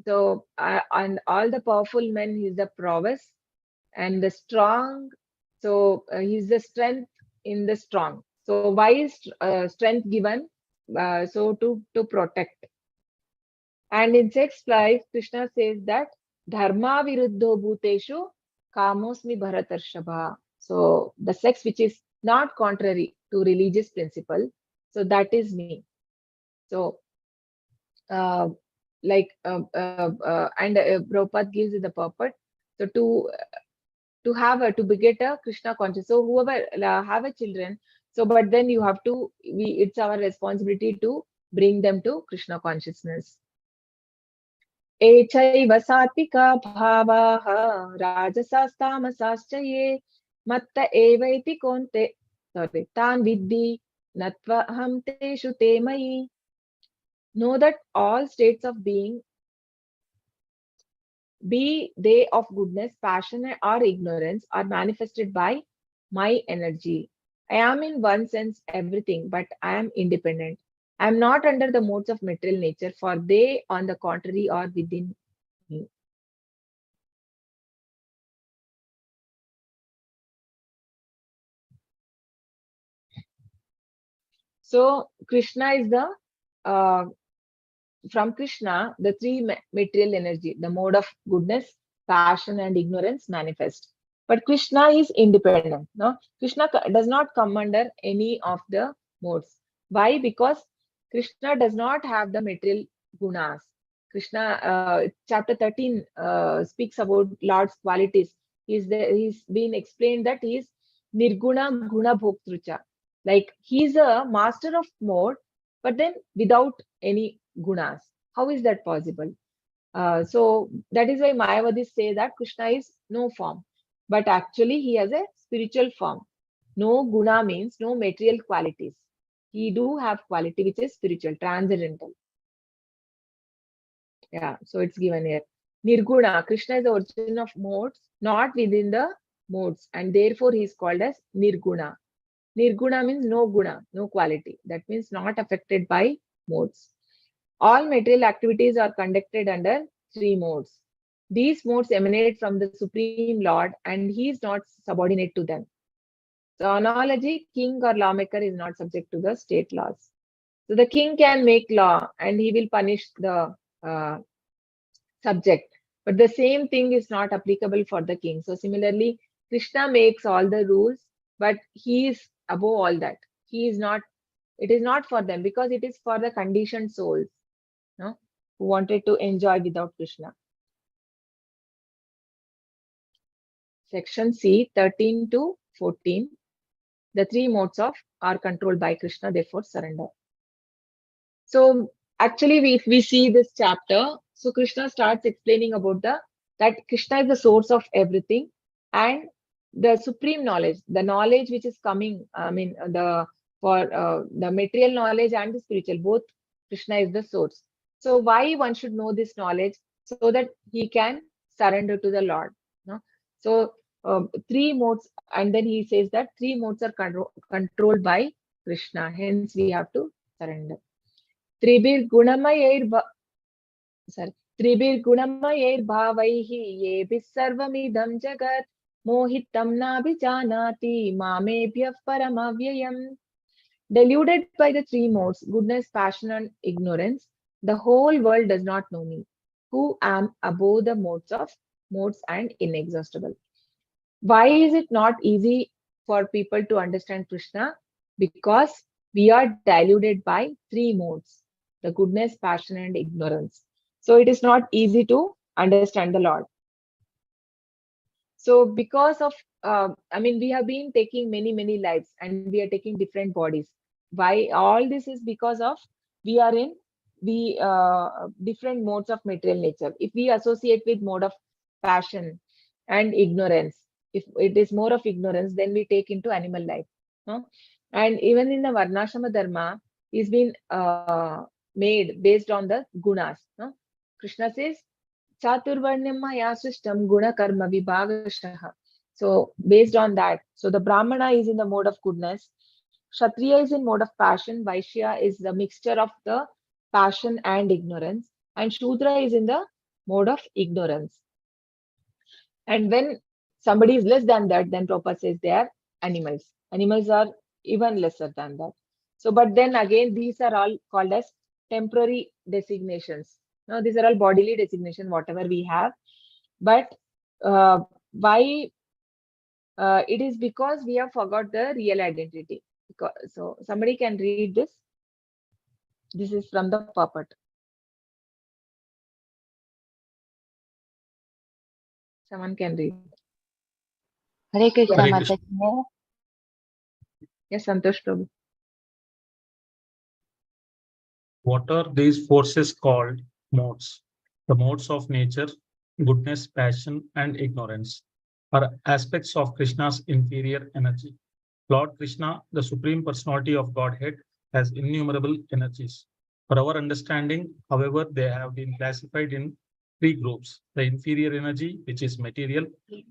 So and all the powerful men, he is the prowess. And the strong, so he's the strength in the strong. So why is strength given? So to protect. And in sixth life, Krishna says that dharma viruddho bhuteshu kamosmi bharatarshava. So the sex which is not contrary to religious principle, so that is me. So and Prabhupada gives the purport. So to beget a Krishna conscious. So whoever have a children, so but then you have to, it's our responsibility to bring them to Krishna consciousness. Echaiva satvika bhavaha rajasastamasascha ye matta evaiti konte tan vidhi natvaham teshu te mai. Know that all states of being, be they of goodness, passion, or ignorance, are manifested by my energy. I am in one sense everything, but I am independent. I am not under the modes of material nature, for they, on the contrary, are within me. So Krishna is the from Krishna, the three material energy, the mode of goodness, passion, and ignorance manifest. But Krishna is independent. No, Krishna does not come under any of the modes. Why? Because Krishna does not have the material gunas. Krishna, chapter 13 speaks about Lord's qualities. He's been explained that he is Nirguna Guna Bhoktrucha. Like he's a master of mode, but then without any gunas. How is that possible? So that is why Mayavadis say that Krishna is no form, but actually he has a spiritual form. No guna means no material qualities. He do have quality which is spiritual, transcendental. Yeah, so it's given here. Nirguna, Krishna is the origin of modes, not within the modes, and therefore he is called as Nirguna. Nirguna means no guna, no quality. That means not affected by modes. All material activities are conducted under three modes. These modes emanate from the Supreme Lord and he is not subordinate to them. So, analogy, king or lawmaker is not subject to the state laws. So, the king can make law and he will punish the subject. But the same thing is not applicable for the king. So, similarly, Krishna makes all the rules, but he is above all that. He is not, it is not for them because it is for the conditioned souls, no, who wanted to enjoy without Krishna. Section C, 13 to 14. The three modes of are controlled by Krishna, therefore surrender. So actually, if we see this chapter, so Krishna starts explaining about that Krishna is the source of everything and the supreme knowledge, the knowledge which is coming, the material knowledge and the spiritual, both Krishna is the source. So why one should know this knowledge so that he can surrender to the Lord. No? So three modes, and then he says that three modes are controlled by Krishna. Hence, we have to surrender. Tribir Gunamayir Bhavaihi Yebis Sarvamidam Jagat Mohitam Nabhijanati Mamebhya Paramavyayam. Deluded by the three modes, goodness, passion, and ignorance, the whole world does not know me, who am above the modes and inexhaustible. Why is it not easy for people to understand Krishna? Because we are deluded by three modes, the goodness, passion, and ignorance. So it is not easy to understand the Lord. So because of, we have been taking many lives and we are taking different bodies. Why all this is because of we are in the different modes of material nature. If we associate with mode of passion and ignorance, if it is more of ignorance, then we take into animal life. No? And even in the Varnashrama Dharma is been made based on the gunas. No? Krishna says, Chaturvarnyam maya srishtam guna karma vibhagashaha. So based on that, so the Brahmana is in the mode of goodness, Kshatriya is in mode of passion, Vaishya is the mixture of the passion and ignorance, and Shudra is in the mode of ignorance. And when somebody is less than that, then Prabhupada says they are animals. Animals are even lesser than that. So, but then again, these are all called as temporary designations. Now, these are all bodily designation, whatever we have. But why? It is because we have forgot the real identity. So, somebody can read this. This is from the puppet. Someone can read. Hare Krishna, Hare Krishna. Mataji. Yes, Santosh Prabhu. What are these forces called? Modes. The modes of nature, goodness, passion, and ignorance are aspects of Krishna's inferior energy. Lord Krishna, the Supreme Personality of Godhead, has innumerable energies. For our understanding, however, they have been classified in three groups: the inferior energy, which is material,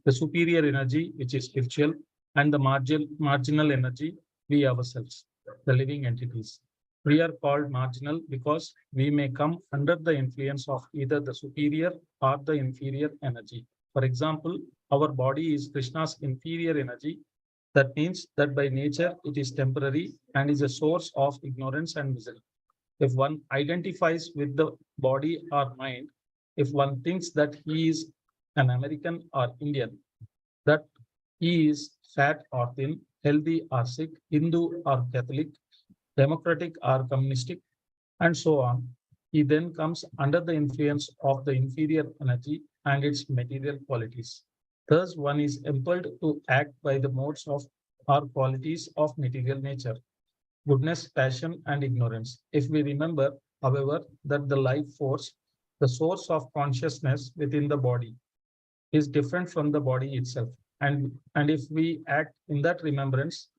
the superior energy, which is spiritual, and the marginal energy, we ourselves, the living entities. We are called marginal because we may come under the influence of either the superior or the inferior energy. For example, our body is Krishna's inferior energy. That means that by nature it is temporary and is a source of ignorance and misery. If one identifies with the body or mind, if one thinks that he is an American or Indian, that he is fat or thin, healthy or sick, Hindu or Catholic, democratic or communistic, and so on, he then comes under the influence of the inferior energy and its material qualities. Thus, one is impelled to act by the modes of or qualities of material nature, goodness, passion, and ignorance. If we remember, however, that the life force, the source of consciousness within the body, is different from the body itself. And if we act in that remembrance,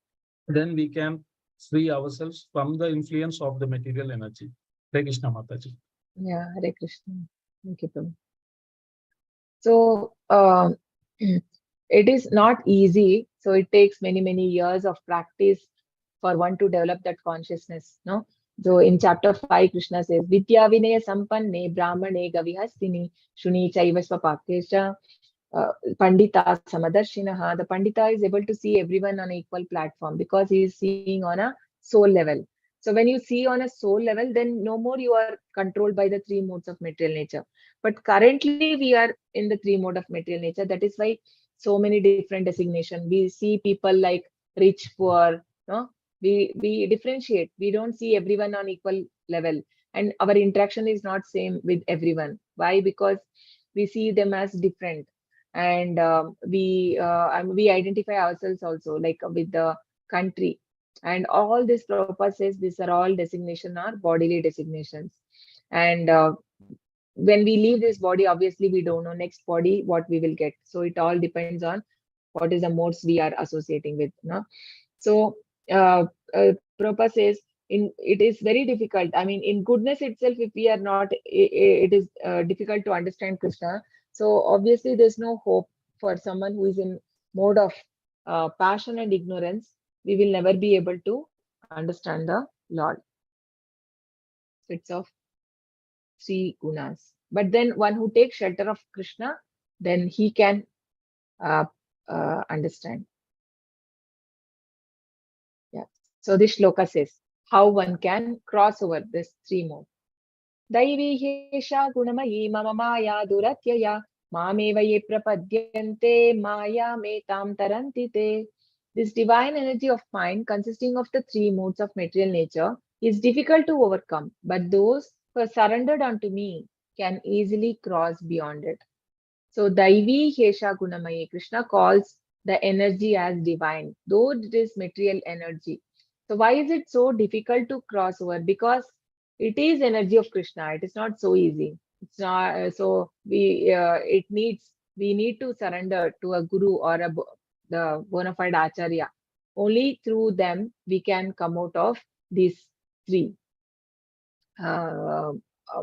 then we can free ourselves from the influence of the material energy. Hare Krishna Mataji. Yeah, Hare Krishna. Thank you, Prabhu. So it is not easy. So it takes many, many years of practice for one to develop that consciousness. No. So in chapter 5, Krishna says, Vidya Vinaya Sampanne Brahmane Gavihastini Shuni Chaiva Swapakesha Pandita Samadarshinaha. The Pandita is able to see everyone on an equal platform because he is seeing on a soul level. So when you see on a soul level, then no more you are controlled by the three modes of material nature. But currently we are in the three mode of material nature. That is why so many different designation. We see people like rich, poor. No, we differentiate. We don't see everyone on equal level, and our interaction is not same with everyone. Why? Because we see them as different, and we identify ourselves also like with the country, and all this Prabhupada says these are all designation are bodily designations, and when we leave this body, obviously we don't know next body what we will get. So it all depends on what is the modes we are associating with. No? So Prabhupada says it is very difficult. I mean, in goodness itself, if we are not, it is difficult to understand Krishna. So obviously there's no hope for someone who is in mode of passion and ignorance. We will never be able to understand the Lord. It's of three gunas. But then one who takes shelter of Krishna, then he can understand. Yeah. So this shloka says how one can cross over this three modes. Daivi hesha gunamayi mama maya duratyaya mameva ye prapadyante maya metam tarantite. This divine energy of mind consisting of the three modes of material nature is difficult to overcome, but those who are surrendered unto me can easily cross beyond it. So Daivi Hesha Gunamayi, Krishna calls the energy as divine, though it is material energy. So why is it so difficult to cross over? Because it is energy of Krishna. It is not so easy. It's not so we need to surrender to a guru or the bona fide acharya. Only through them we can come out of these three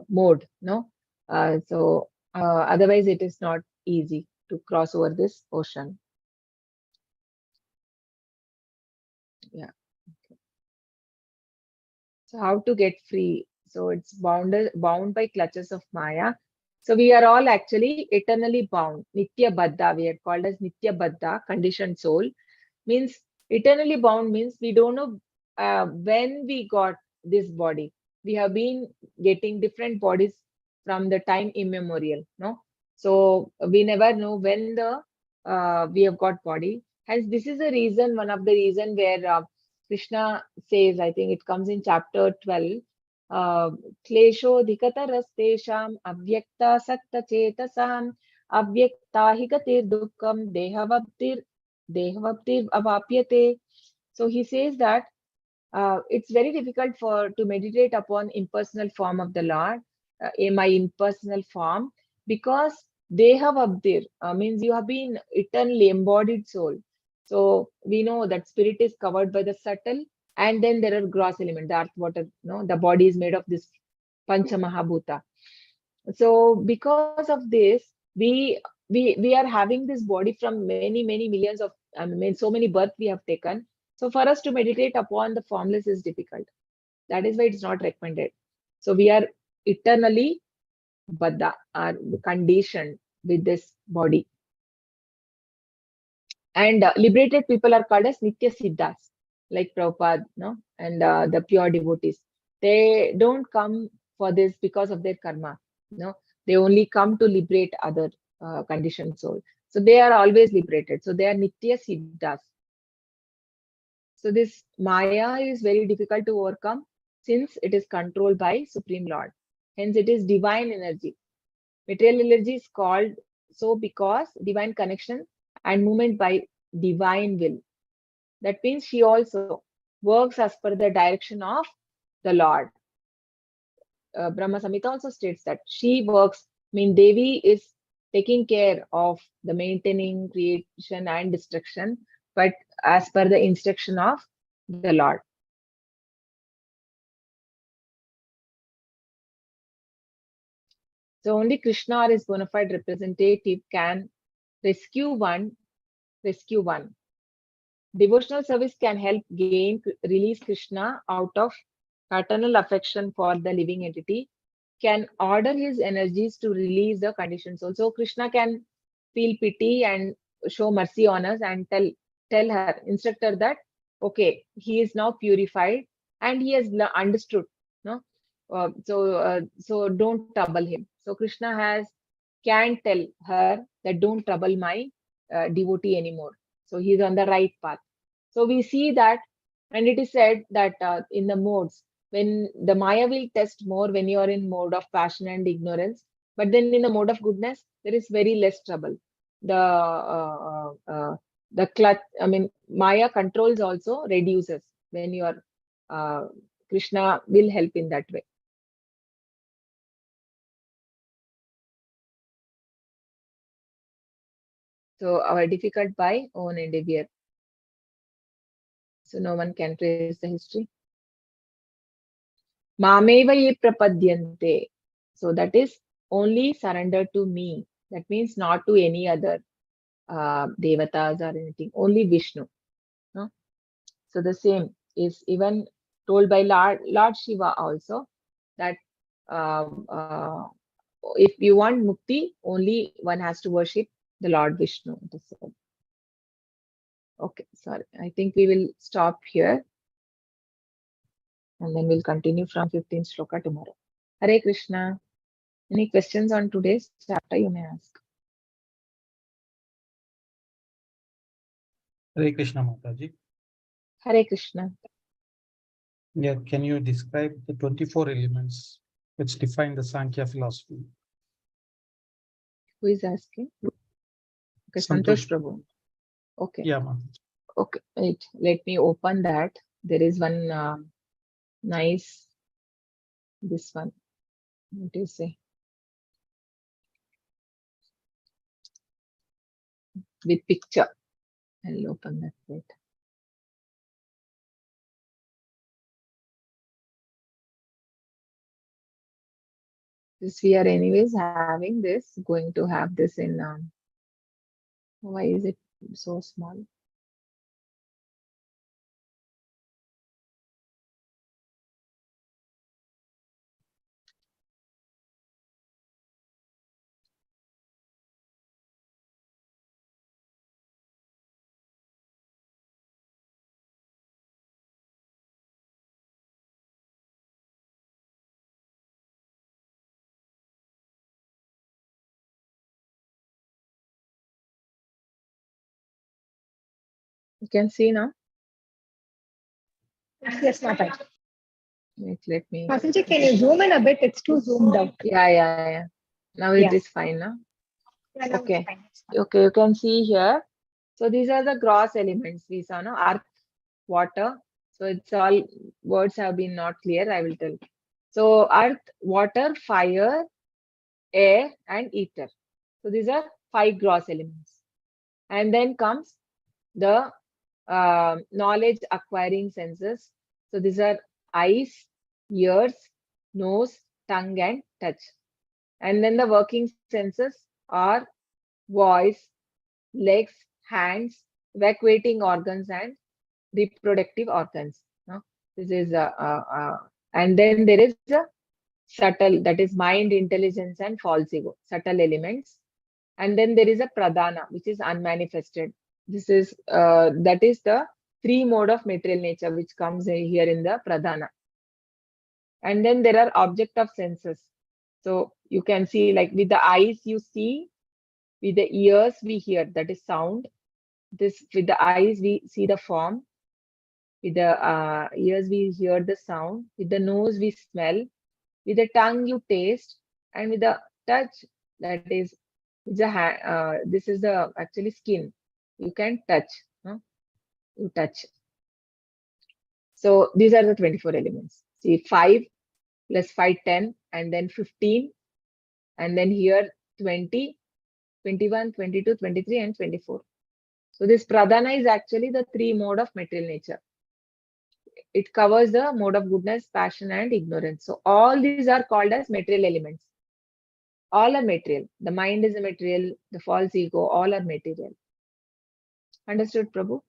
mode. No, so otherwise it is not easy to cross over this ocean. Yeah. Okay. So how to get free? So it's bound by clutches of Maya. So we are all actually eternally bound. Nitya Baddha, we are called as Nitya Baddha, conditioned soul. Means eternally bound means we don't know when we got this body. We have been getting different bodies from the time immemorial. No, so we never know when the we have got body. Hence, this is the reason, one of the reason where Krishna says, I think it comes in chapter 12. Klesho dikatarastesham avyakta sakta chetasam avyakta hikatir dukkam dehavaptir avapyate. So he says that it's very difficult to meditate upon impersonal form of the Lord, in my impersonal form, because dehavaptir means you have been eternally embodied soul. So we know that spirit is covered by the subtle, and then there are gross elements, the earth, water. No, the body is made of this pancha mahabhuta. So because of this, we are having this body from many millions of, I mean, so many births we have taken. So for us to meditate upon the formless is difficult. That is why it's not recommended. So we are eternally baddha, are conditioned with this body. And liberated people are called as Nitya Siddhas, like Prabhupada, no? And the pure devotees. They don't come for this because of their karma. No, they only come to liberate other conditioned soul. So they are always liberated. So they are Nitya Siddhas. So this Maya is very difficult to overcome since it is controlled by Supreme Lord. Hence it is divine energy. Material energy is called so because divine connection and movement by divine will. That means she also works as per the direction of the Lord. Brahma Samhita also states that she works, Devi is taking care of the maintaining, creation, and destruction, but as per the instruction of the Lord. So only Krishna or his bona fide representative can rescue one. Devotional service can help release Krishna out of paternal affection for the living entity, can order his energies to release the conditions. Also, Krishna can feel pity and show mercy on us and tell her, instruct her that, okay, he is now purified and he has understood. No, so don't trouble him. So Krishna can tell her that don't trouble my devotee anymore. So he is on the right path. So we see that, and it is said that in the modes, when the Maya will test more when you are in mode of passion and ignorance, but then in the mode of goodness, there is very less trouble. The clutch, Maya controls also reduces when you are, Krishna will help in that way. So our difficult by own endeavor. So no one can trace the history. Mameva ye prapadyante. So that is only surrender to me. That means not to any other devatas or anything, only Vishnu. No? So the same is even told by Lord Shiva also, that if you want mukti, only one has to worship the Lord Vishnu. Okay, sorry. I think we will stop here. And then we'll continue from 15th shloka tomorrow. Hare Krishna. Any questions on today's chapter you may ask? Hare Krishna Mataji. Hare Krishna. Yeah, can you describe the 24 elements which define the Sankhya philosophy? Who is asking? Okay, Santosh. Santosh Prabhu. Okay. Yeah, ma'am. Okay, wait. Let me open that. There is one nice, this one. What do you say? With picture. I'll open that. Wait. This we are anyways having this, going to have this in, why is it so small? You can see now. Yes, Mataji. Wait, let me. Mataji, can you zoom in a bit? It's too zoomed out. Yeah. Now it is fine now. Yeah, no, Okay. it's fine, it's fine. Okay, you can see here. So these are the gross elements we saw, no? Earth, water. So it's all words have been not clear. I will tell. So earth, water, fire, air, and ether. So these are 5 gross elements. And then comes the knowledge acquiring senses. So these are eyes, ears, nose, tongue, and touch. And then the working senses are voice, legs, hands, evacuating organs, and reproductive organs. No? This is and then there is a subtle, that is mind, intelligence, and false ego, subtle elements. And then there is a pradhana, which is unmanifested. This is that is the 3 mode of material nature which comes here in the pradhana. And then there are object of senses. So you can see, like with the eyes you see, with the ears we hear, that is sound. This with the eyes we see the form, with the ears we hear the sound, with the nose we smell, with the tongue you taste, and with the touch, that is the this is the actually skin. you can touch. No? You touch. So these are the 24 elements. See, 5 plus 5, 10, and then 15, and then here 20, 21, 22, 23, and 24. So this pradhana is actually the 3 mode of material nature. It covers the mode of goodness, passion, and ignorance. So all these are called as material elements. All are material. The mind is a material, the false ego, all are material. Understood, Prabhu?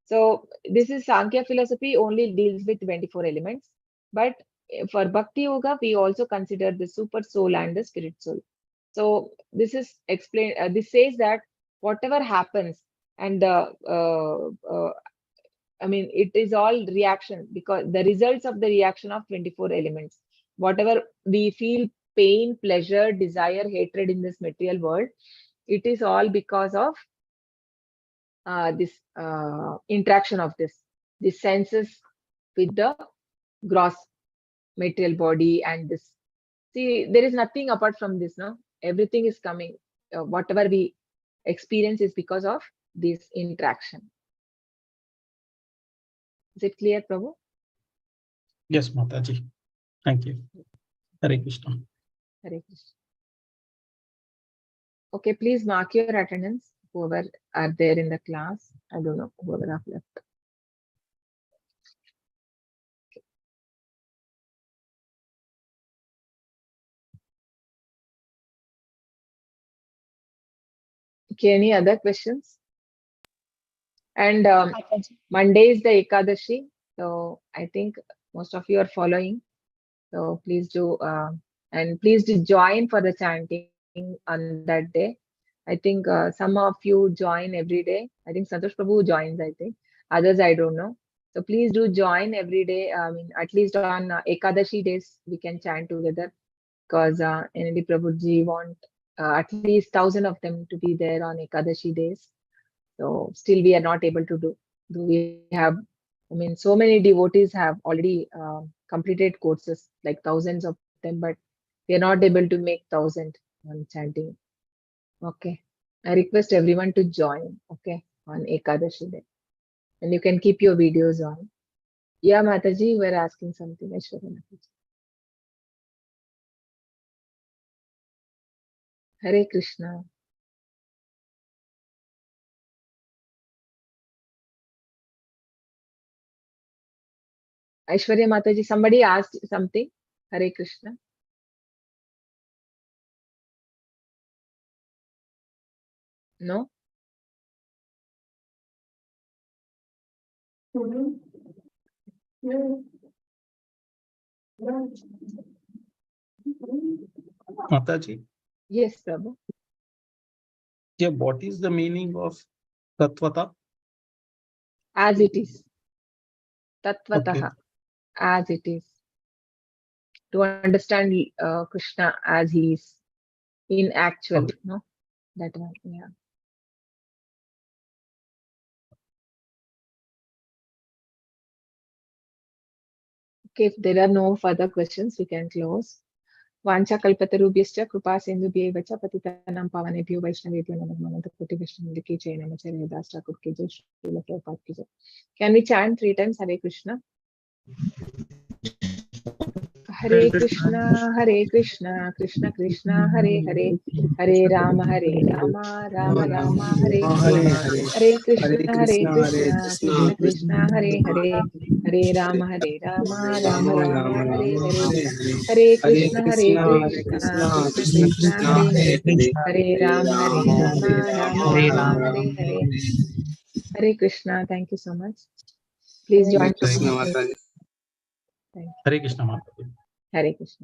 So this is Sankhya philosophy only deals with 24 elements. But for Bhakti Yoga, we also consider the super soul and the spirit soul. So this is explained. This says that whatever happens, and I mean, it is all reaction, because the results of the reaction of 24 elements. Whatever we feel, pain, pleasure, desire, hatred in this material world, it is all because of this interaction of this senses with the gross material body and this. See, there is nothing apart from this, no? Everything is coming. Whatever we experience is because of this interaction. Is it clear, Prabhu? Yes, Mataji. Thank you. Hare Krishna. Hare Krishna. Okay, please mark your attendance, whoever are there in the class. I don't know, whoever have left. Okay, any other questions? And Monday is the Ekadashi, so I think most of you are following. So please do, and please do join for the chanting on that day. I think some of you join every day. I think Santosh Prabhu joins, I think. Others, I don't know. So please do join every day. I mean, at least on Ekadashi days, we can chant together, because NLD Prabhuji want at least 1,000 of them to be there on Ekadashi days. So still we are not able to do. We have, I mean, so many devotees have already completed courses, like thousands of them, but we are not able to make 1,000 on chanting. Okay. I request everyone to join, okay, on Ekadashi day. And you can keep your videos on. Yeah, Mataji, you were asking something. Aishwarya Mataji. Hare Krishna. Aishwarya Mataji, somebody asked something. Hare Krishna. No? Mataji, Yes, Prabhu. yeah, what is the meaning of Tatvata? As it is. Okay. Tatvataha. As it is. To understand Krishna as he is in actual, Okay. no? That one, yeah. Okay, if there are no further questions, we can close. Vancha kalpatarubhyascha kripa sindhubhyeva cha patitanam pavanebhyo vaishnavebhyo namo namo koti vaishnaviki jai namacharya das thakur ki jai Srila Prabhupada ki jai. Can we chant 3 times Hare Krishna? Hare Krishna, Krishna Krishna, Hare Hare, Hare Rama, Rama Rama, Hare Hare, Hare Krishna, Krishna Krishna, Hare Hare, Hare Rama, Rama Rama, Hare Hare, Hare Krishna, Krishna Krishna, Hare Hare, Hare Rama, Rama Rama, Hare Hare. Hare Krishna. Thank you so much. Please join. Hare Krishna Mataji. Hare Krishna.